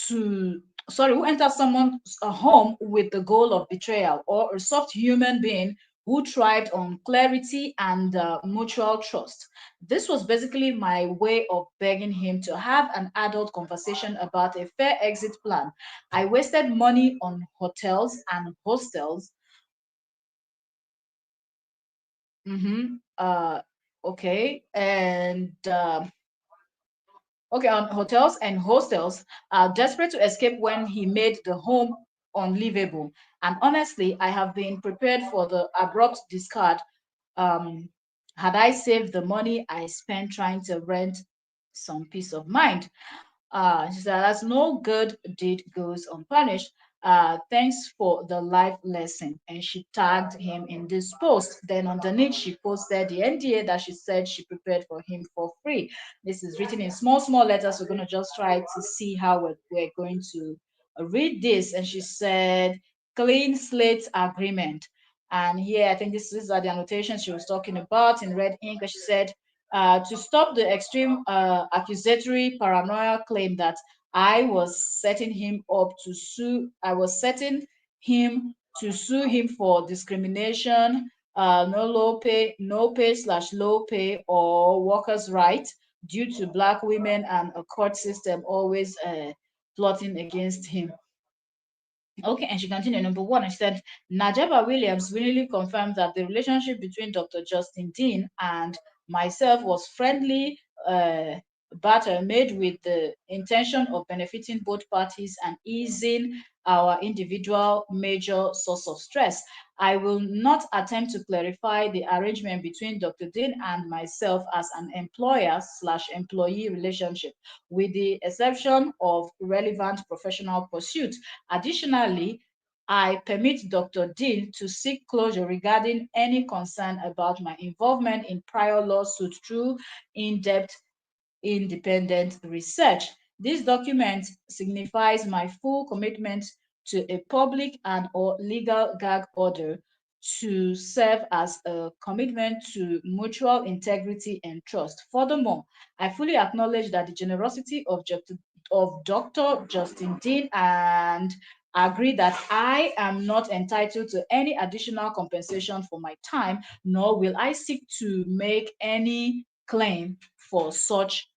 to who enters someone's home with the goal of betrayal, or a soft human being who thrived on clarity and mutual trust? This was basically my way of begging him to have an adult conversation about a fair exit plan. I wasted money on hotels and hostels. Mm-hmm. Okay. And okay, on hotels and hostels, desperate to escape when he made the home unlivable. And honestly, I have been prepared for the abrupt discard. Um, had I saved the money I spent trying to rent some peace of mind. She said, as no good deed goes unpunished. Thanks for the life lesson. And she tagged him in this post. Then underneath, she posted the NDA that she said she prepared for him for free. This is written in small, small letters. We're going to just try to see how we're going to read this. And she said, clean slate agreement. And here, I think these are the annotations she was talking about in red ink. And she said, to stop the extreme accusatory paranoia claim that I was setting him up to sue. I was setting him to sue him for discrimination, no pay slash low pay, or workers' right due to Black women and a court system always plotting against him. Okay, and she continued, number one, and she said, Najaba Williams willingly confirmed that the relationship between Dr. Justin Dean and myself was friendly barter made with the intention of benefiting both parties and easing our individual major source of stress. I will not attempt to clarify the arrangement between Dr. Dean and myself as an employer slash employee relationship, with the exception of relevant professional pursuits. Additionally, I permit Dr. Dean to seek closure regarding any concern about my involvement in prior lawsuits through in-depth independent research. This document signifies my full commitment to a public and or legal gag order to serve as a commitment to mutual integrity and trust. Furthermore, I fully acknowledge that the generosity of Dr. Justin Dean and agree that I am not entitled to any additional compensation for my time, nor will I seek to make any claim for such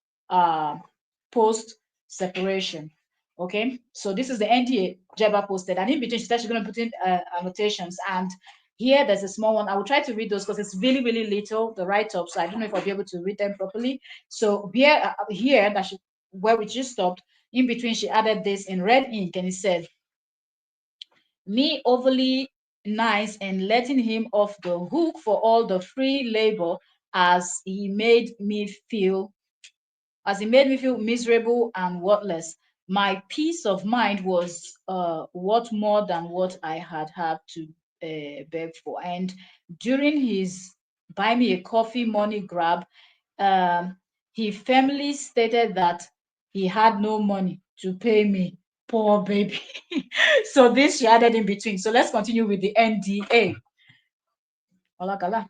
post separation. Okay, so this is the NDA Jeba posted, and in between she said she's going to put in annotations. And here there's a small one. I will try to read those because it's really, really little, the write up. So I don't know if I'll be able to read them properly. So here that she, where we just stopped, in between she added this in red ink, and it said, me overly nice and letting him off the hook for all the free labor as he made me feel miserable and worthless. My peace of mind was worth more than what I had to beg for. And during his buy me a coffee money grab, um, he firmly stated that he had no money to pay me. Poor baby. So this she added in between. So let's continue with the NDA. Olakala.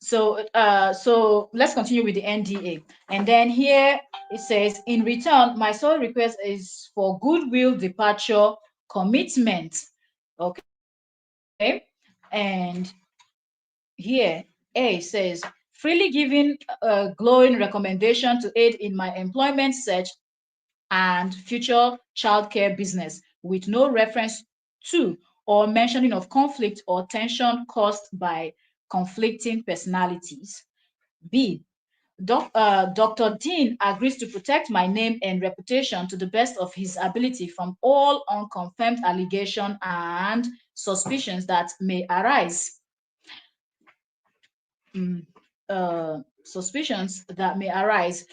So let's continue with the NDA. And then here it says, in return, my sole request is for goodwill departure commitment. Okay. And here A says, freely giving a glowing recommendation to aid in my employment search and future childcare business, with no reference to or mentioning of conflict or tension caused by conflicting personalities. B, Dr. Dean agrees to protect my name and reputation to the best of his ability from all unconfirmed allegations and suspicions that may arise. suspicions that may arise,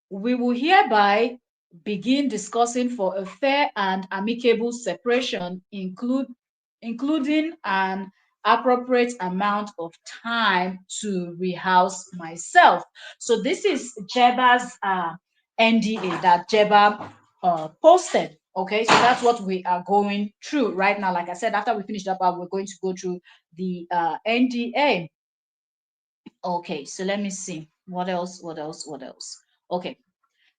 we will hereby begin discussing for a fair and amicable separation, including an appropriate amount of time to rehouse myself. So this is Jeba's NDA that Jeba posted. Okay, so that's what we are going through right now. Like I said, after we finish that part, we're going to go through the NDA. Okay, so let me see. What else? What else? What else? Okay,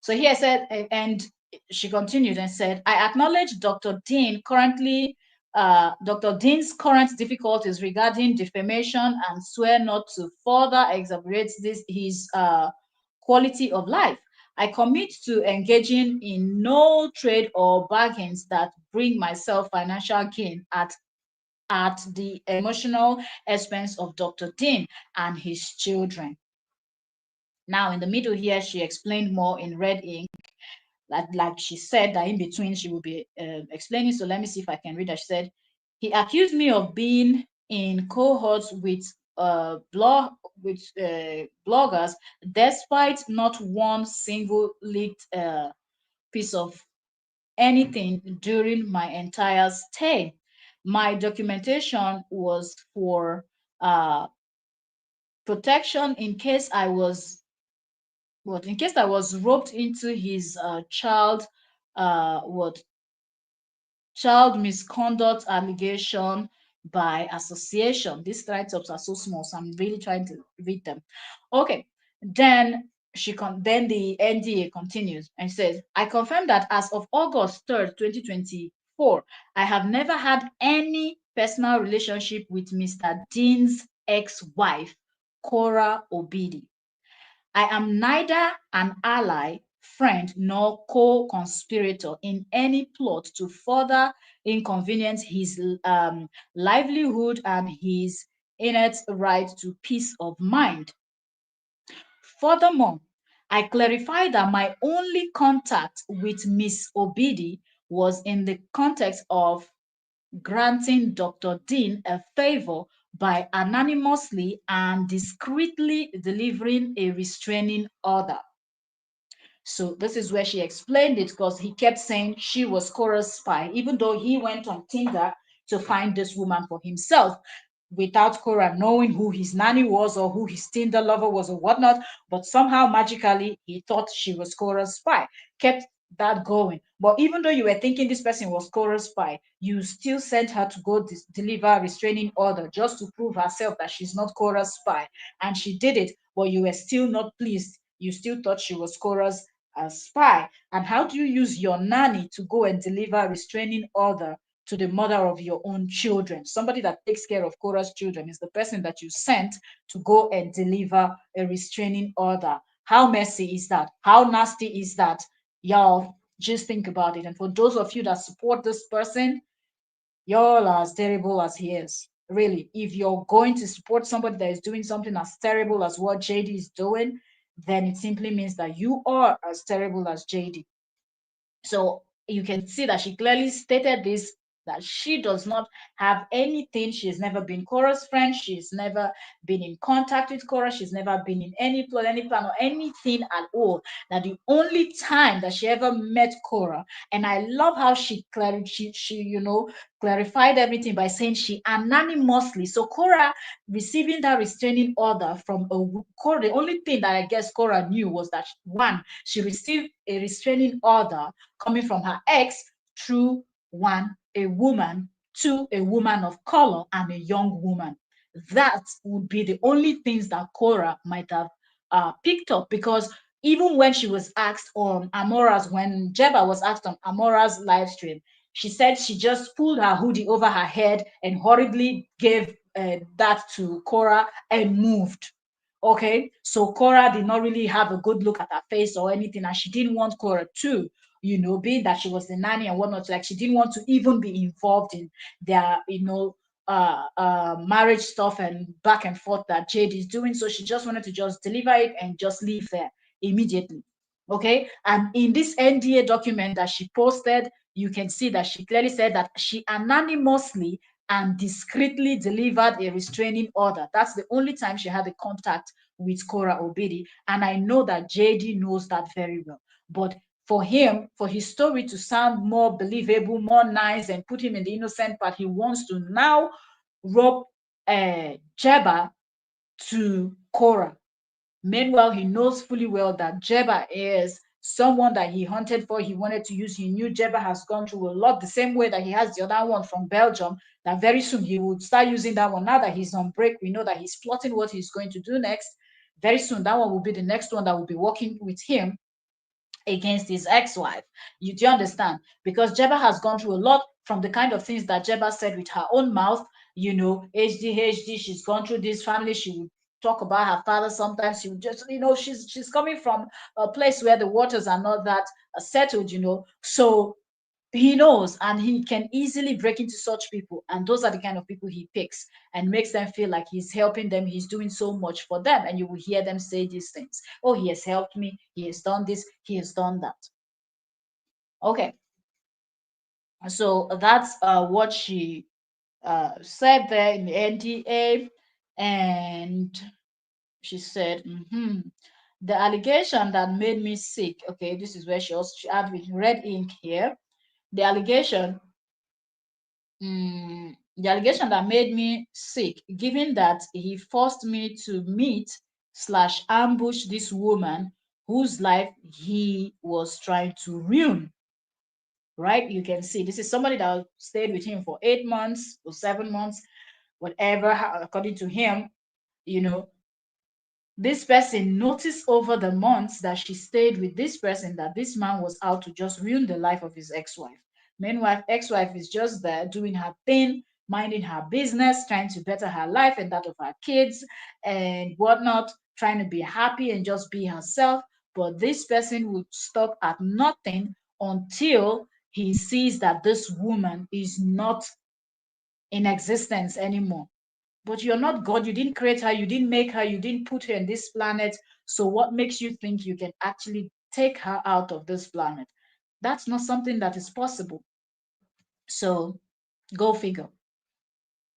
so here I said, and she continued and said, I acknowledge Dr. Dean's current difficulties regarding defamation and swear not to further exacerbate his quality of life. I commit to engaging in no trade or bargains that bring myself financial gain at the emotional expense of Dr. Dean and his children. Now, in the middle here, she explained more in red ink. Like she said that in between she will be explaining. So let me see if I can read that. She said, he accused me of being in cohorts with bloggers, despite not one single leaked piece of anything during my entire stay. My documentation was for protection in case I was roped into his what child misconduct allegation by association. These write-ups are so small, so I'm really trying to read them. Okay, then then the NDA continues and says, I confirm that as of August 3rd, 2024, I have never had any personal relationship with Mr. Dean's ex-wife, Korra Obidi. I am neither an ally, friend, nor co-conspirator in any plot to further inconvenience his livelihood and his innate right to peace of mind. Furthermore, I clarify that my only contact with Miss Obidi was in the context of granting Dr. Dean a favor by anonymously and discreetly delivering a restraining order. So this is where she explained it, because he kept saying she was Cora's spy, even though he went on Tinder to find this woman for himself without Cora knowing who his nanny was or who his Tinder lover was or whatnot. But somehow magically he thought she was Cora's spy, kept that going. But even though you were thinking this person was Cora's spy, you still sent her to go deliver a restraining order just to prove herself that she's not Cora's spy. And she did it, but you were still not pleased. You still thought she was Cora's spy. And how do you use your nanny to go and deliver a restraining order to the mother of your own children? Somebody that takes care of Korah's children is the person that you sent to go and deliver a restraining order. How messy is that? How nasty is that? Y'all, just think about it. And for those of you that support this person, y'all are as terrible as he is. Really, if you're going to support somebody that is doing something as terrible as what JD is doing, then it simply means that you are as terrible as JD. So you can see that she clearly stated this, that she does not have anything. She's never been Cora's friend. She's never been in contact with Cora. She's never been in any plan or anything at all. That the only time that she ever met Cora, and I love how she clarified everything by saying she anonymously. So Cora receiving that restraining order from Cora, the only thing that I guess Cora knew was that one, she received a restraining order coming from her ex through one, a woman, two, a woman of color, and a young woman. That would be the only things that Cora might have picked up, because even when she was asked on Amora's, when Jeba was asked on Amora's live stream, she said she just pulled her hoodie over her head and hurriedly gave that to Cora and moved. Okay, so Cora did not really have a good look at her face or anything, and she didn't want Cora to, being that she was the nanny and whatnot, like she didn't want to even be involved in their, marriage stuff and back and forth that Jade is doing. So she just wanted to just deliver it and just leave there immediately. Okay, and in this NDA document that she posted, you can see that she clearly said that she anonymously and discreetly delivered a restraining order. That's the only time she had a contact with Kora Obidi. And I know that JD knows that very well. But for him, for his story to sound more believable, more nice, and put him in the innocent part, he wants to now rope JEEBA to Kora. Meanwhile, he knows fully well that JEEBA is someone that he hunted for, he wanted to use. He knew JEEBA has gone through a lot, the same way that he has the other one from Belgium, that very soon he would start using that one. Now that he's on break, we know that he's plotting what he's going to do next. Very soon, that one will be the next one that will be working with him against his ex-wife. Do you understand? Because JEEBA has gone through a lot, from the kind of things that JEEBA said with her own mouth, HD, she's gone through this family. She would talk about her father. Sometimes she would just, she's coming from a place where the waters are not that settled. So he knows, and he can easily break into such people, and those are the kind of people he picks and makes them feel like he's helping them, he's doing so much for them. And you will hear them say these things: oh, he has helped me, he has done this, he has done that. Okay, so that's what she said there in the NDA. And she said, the allegation that made me sick. Okay, this is where she added with red ink here. The allegation the allegation that made me sick, given that he forced me to meet slash ambush this woman whose life he was trying to ruin. Right? You can see this is somebody that stayed with him for 8 months or 7 months, whatever, according to him. You know, this person noticed over the months that she stayed with this person that this man was out to just ruin the life of his ex-wife. Meanwhile, ex-wife is just there doing her thing, minding her business, trying to better her life and that of her kids and whatnot, trying to be happy and just be herself. But this person would stop at nothing until he sees that this woman is not in existence anymore. But you're not God. You didn't create her. You didn't make her. You didn't put her in this planet. So what makes you think you can actually take her out of this planet? That's not something that is possible. So go figure.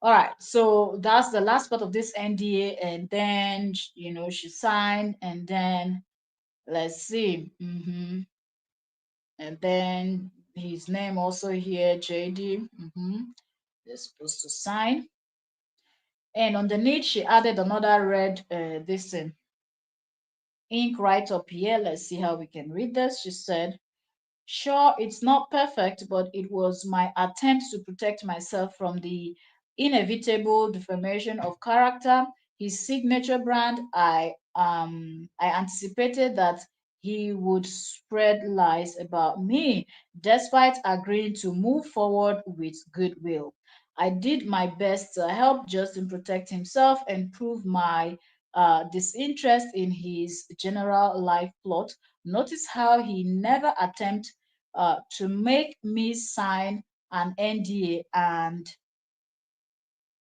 All right. So that's the last part of this NDA. And then, she signed. And then let's see. And then his name also here, JD. They're supposed to sign. And underneath, she added another red this ink right up here. Let's see how we can read this. She said, sure, it's not perfect, but it was my attempt to protect myself from the inevitable defamation of character. His signature brand, I anticipated that he would spread lies about me, despite agreeing to move forward with goodwill. I did my best to help Justin protect himself and prove my disinterest in his general life plot. Notice how he never attempted to make me sign an NDA, and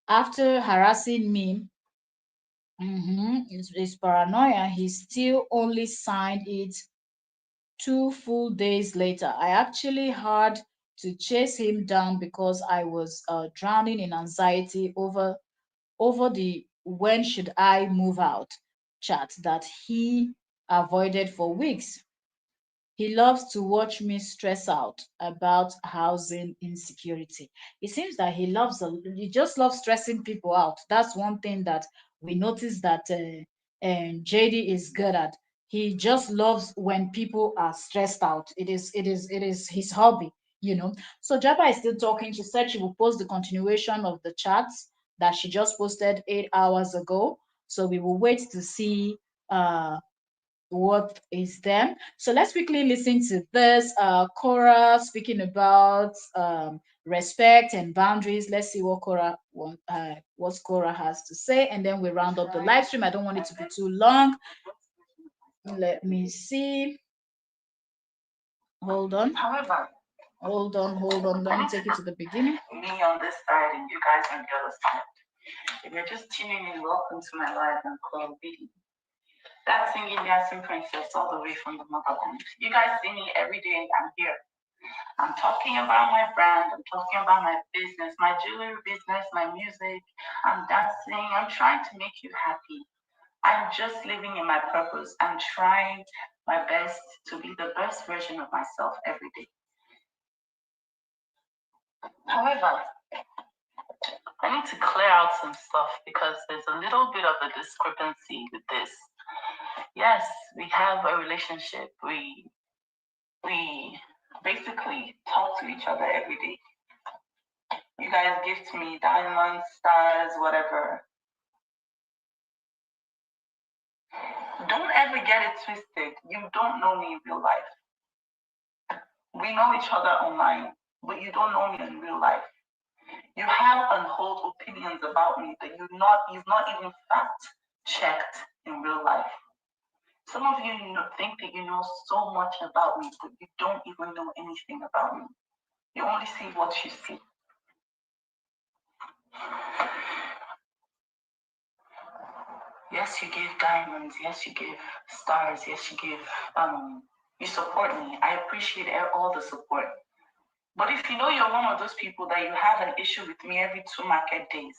after harassing me, his paranoia, he still only signed it 2 full days later. I actually had to chase him down because I was drowning in anxiety over the when should I move out chat that he avoided for weeks. He loves to watch me stress out about housing insecurity. It seems that he just loves stressing people out. That's one thing that we notice that JD is good at. He just loves when people are stressed out. It is his hobby. So Jabba is still talking. She said she will post the continuation of the chats that she just posted 8 hours ago. So we will wait to see what is them. So let's quickly listen to this. Korra speaking about respect and boundaries. Let's see what Korra has to say, and then we round up the live stream. I don't want it to be too long. Let me see. Hold on. However, hold on. Let me take it to the beginning. Me on this side and you guys on the other side. If you're just tuning in, welcome to my live and call video. That's singing Yasin Princess all the way from the motherland. You guys see me every day, I'm here. I'm talking about my brand, I'm talking about my business, my jewelry business, my music. I'm dancing, I'm trying to make you happy. I'm just living in my purpose. I'm trying my best to be the best version of myself every day. However, I need to clear out some stuff because there's a little bit of a discrepancy with this. Yes, we have a relationship. We basically talk to each other every day. You guys gift me diamonds, stars, whatever. Don't ever get it twisted. You don't know me in real life. We know each other online, but you don't know me in real life. You have unhold opinions about me that you've not even fact checked in real life. Some of you think that you know so much about me, but you don't even know anything about me. You only see what you see. Yes, you give diamonds. Yes, you give stars. Yes, you support me. I appreciate all the support. But if you know you're one of those people that you have an issue with me every 2 market days,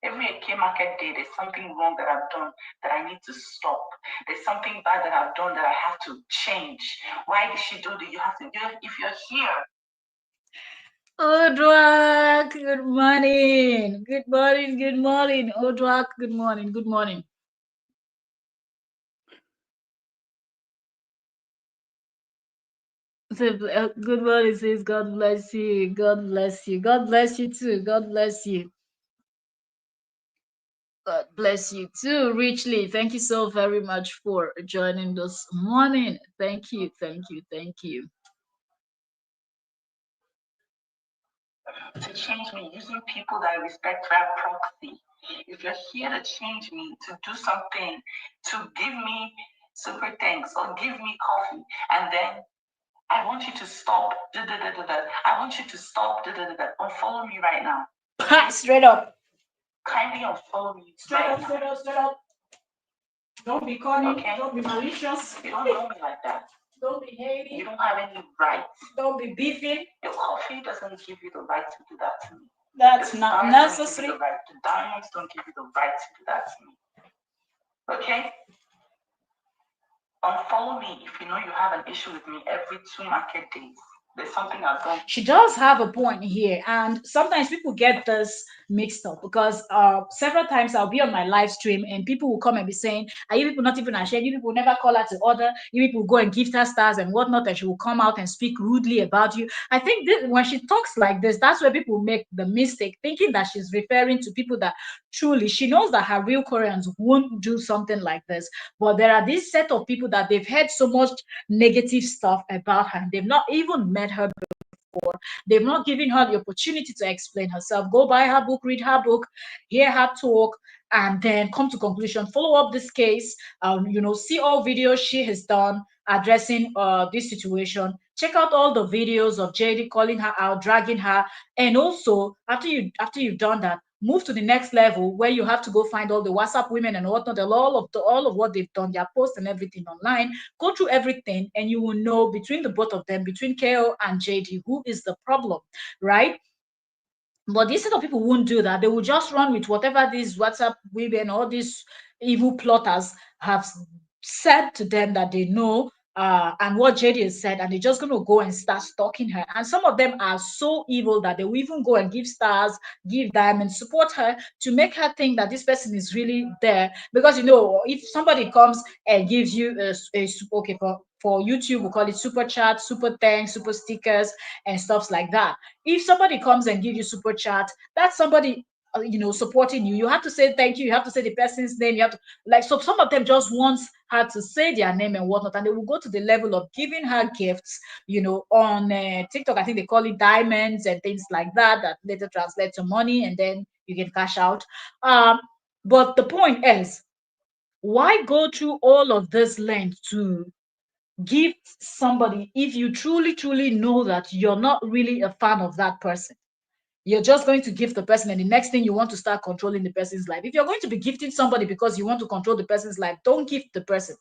every AK market day, there's something wrong that I've done that I need to stop. There's something bad that I've done that I have to change. Why did she do that? You have to do it. If you're here. Odrak, good morning. Good morning. Good morning. Odrak, good morning. Good morning. So, good morning, says God bless you. God bless you. God bless you too. God bless you. God bless you too, richly. Thank you so very much for joining this morning. Thank you. Thank you. Thank you. To change me using people that I respect via proxy. If you're here to change me, to do something, to give me super thanks or give me coffee, and then I want you to stop. I want you to stop. Unfollow me right now. Straight up. Kindly unfollow me Straight right up, now. straight up, straight up. Don't be cunning. Okay. Don't be malicious. You don't know me like that. Don't be hating. You don't have any rights. Don't be beefing. Your coffee doesn't give you the right to do that to me. That's The not stars necessary. Don't give you the right. The diamonds don't give you the right to do that to me. Okay? Unfollow me if you know you have an issue with me every 2 market days. There's something I've done. She does have a point here, and sometimes people get this mixed up because several times I'll be on my live stream and people will come and be saying, "Are you people not even ashamed? You people never call her to order. You people go and gift her stars and whatnot," and she will come out and speak rudely about you. I think when she talks like this, that's where people make the mistake, thinking that she's referring to people that truly she knows that her real Koreans won't do something like this. But there are this set of people that they've heard so much negative stuff about her, and they've not even met her before. They've not given her the opportunity to explain herself. Go buy her book, read her book, hear her talk, and then come to conclusion. Follow up this case. See all videos she has done addressing this situation. Check out all the videos of JD calling her out, dragging her, and also after you've done that, move to the next level where you have to go find all the WhatsApp women and whatnot, all of what they've done, their posts and everything online. Go through everything, and you will know between the both of them, between KO and JD, who is the problem, right? But these set of people won't do that. They will just run with whatever these WhatsApp women or these evil plotters have said to them that they know, and what JD has said, and they're just going to go and start stalking her. And some of them are so evil that they will even go and give stars, give diamonds, support her to make her think that this person is really there. Because if somebody comes and gives you okay, for YouTube, we call it super chat, super thanks, super stickers, and stuffs like that. If somebody comes and give you super chat, that's somebody supporting you. You have to say thank you. You have to say the person's name. You have to, like, so some of them just want her to say their name and whatnot, and they will go to the level of giving her gifts, on TikTok. I think they call it diamonds and things like that later translate to money, and then you can cash out. But the point is, why go through all of this length to gift somebody if you truly, truly know that you're not really a fan of that person? You're just going to gift the person, and the next thing you want to start controlling the person's life. If you're going to be gifting somebody because you want to control the person's life, don't gift the person.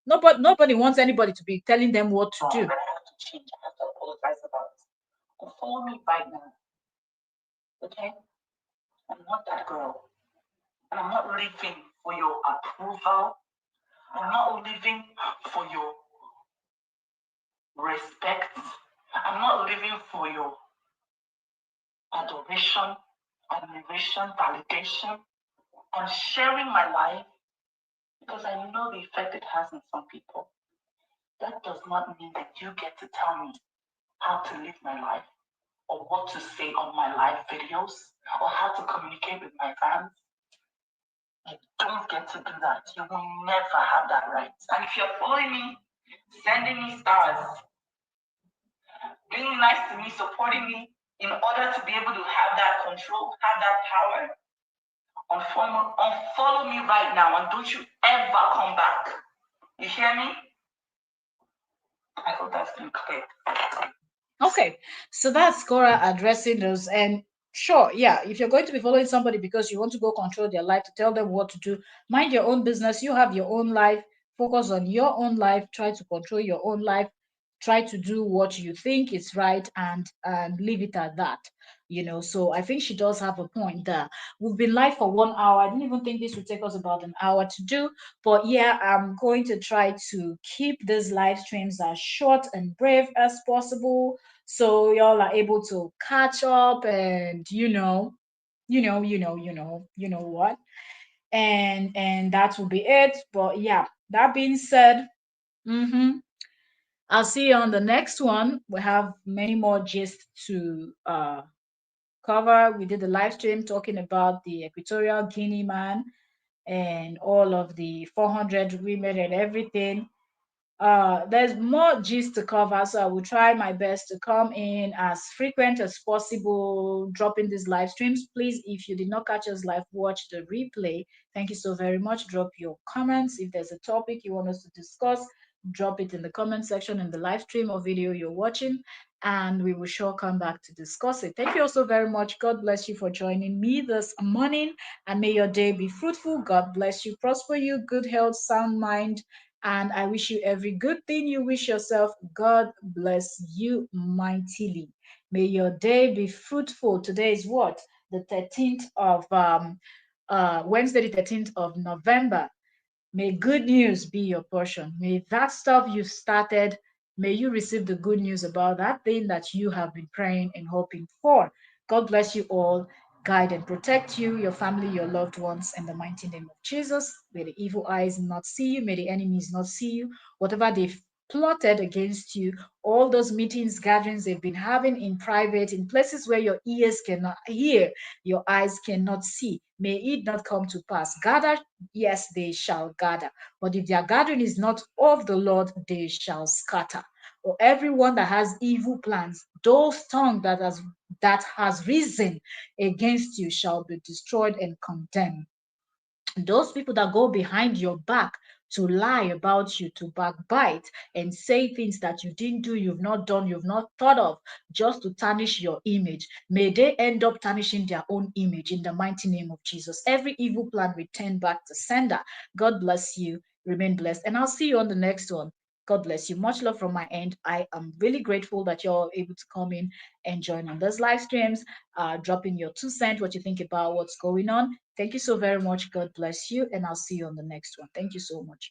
Nobody wants anybody to be telling them what to do. I have to change. I have to apologize about Follow me right now, okay? I'm not that girl. And I'm not living for your approval. I'm not living for your respect. I'm not living for your adoration, admiration, validation. I'm sharing my life because I know the effect it has on some people. That does not mean that you get to tell me how to live my life or what to say on my live videos or how to communicate with my fans. You don't get to do that. You will never have that right. And if you're following me, sending me stars, being nice to me, supporting me, in order to be able to have that control, have that power, unfollow me right now and don't you ever come back. You hear me? I hope that's been clear. Okay, so that's Cora addressing those. And sure, yeah, if you're going to be following somebody because you want to go control their life, to tell them what to do, mind your own business. You have your own life. Focus on your own life. Try to control your own life. Try to do what you think is right, and leave it at that. So I think she does have a point there. We've been live for 1 hour. I didn't even think this would take us about an hour to do, but yeah, I'm going to try to keep these live streams as short and brave as possible, so y'all are able to catch up, and what, and that will be it. But yeah, that being said, I'll see you on the next one. We have many more gist to cover. We did a live stream talking about the Equatorial Guinea man and all of the 400 women and everything. There's more gist to cover, so I will try my best to come in as frequent as possible, dropping these live streams. Please, if you did not catch us live, watch the replay. Thank you so very much. Drop your comments. If there's a topic you want us to discuss, drop it in the comment section in the live stream or video you're watching, and we will sure come back to discuss it. Thank you also very much. God bless you for joining me this morning, and may your day be fruitful. God bless you, prosper you, good health, sound mind, and I wish you every good thing you wish yourself. God bless you mightily. May your day be fruitful. Today is what? The 13th of Wednesday, the 13th of November. May good news be your portion. May that stuff you started, may you receive the good news about that thing that you have been praying and hoping for. God bless you all. Guide and protect you, your family, your loved ones, in the mighty name of Jesus. May the evil eyes not see you. May the enemies not see you. Whatever they've plotted against you, all those meetings, gatherings they've been having in private, in places where your ears cannot hear, your eyes cannot see, may it not come to pass. Gather, yes, they shall gather. But if their gathering is not of the Lord, they shall scatter. Or everyone that has evil plans, those tongue that has risen against you shall be destroyed and condemned. Those people that go behind your back to lie about you, to backbite and say things that you didn't do, you've not done, you've not thought of, just to tarnish your image, may they end up tarnishing their own image in the mighty name of Jesus. Every evil plan return back to sender. God bless you. Remain blessed. And I'll see you on the next one. God bless you. Much love from my end. I am really grateful that you're able to come in and join on those live streams, drop in your 2 cents, what you think about what's going on. Thank you so very much. God bless you. And I'll see you on the next one. Thank you so much.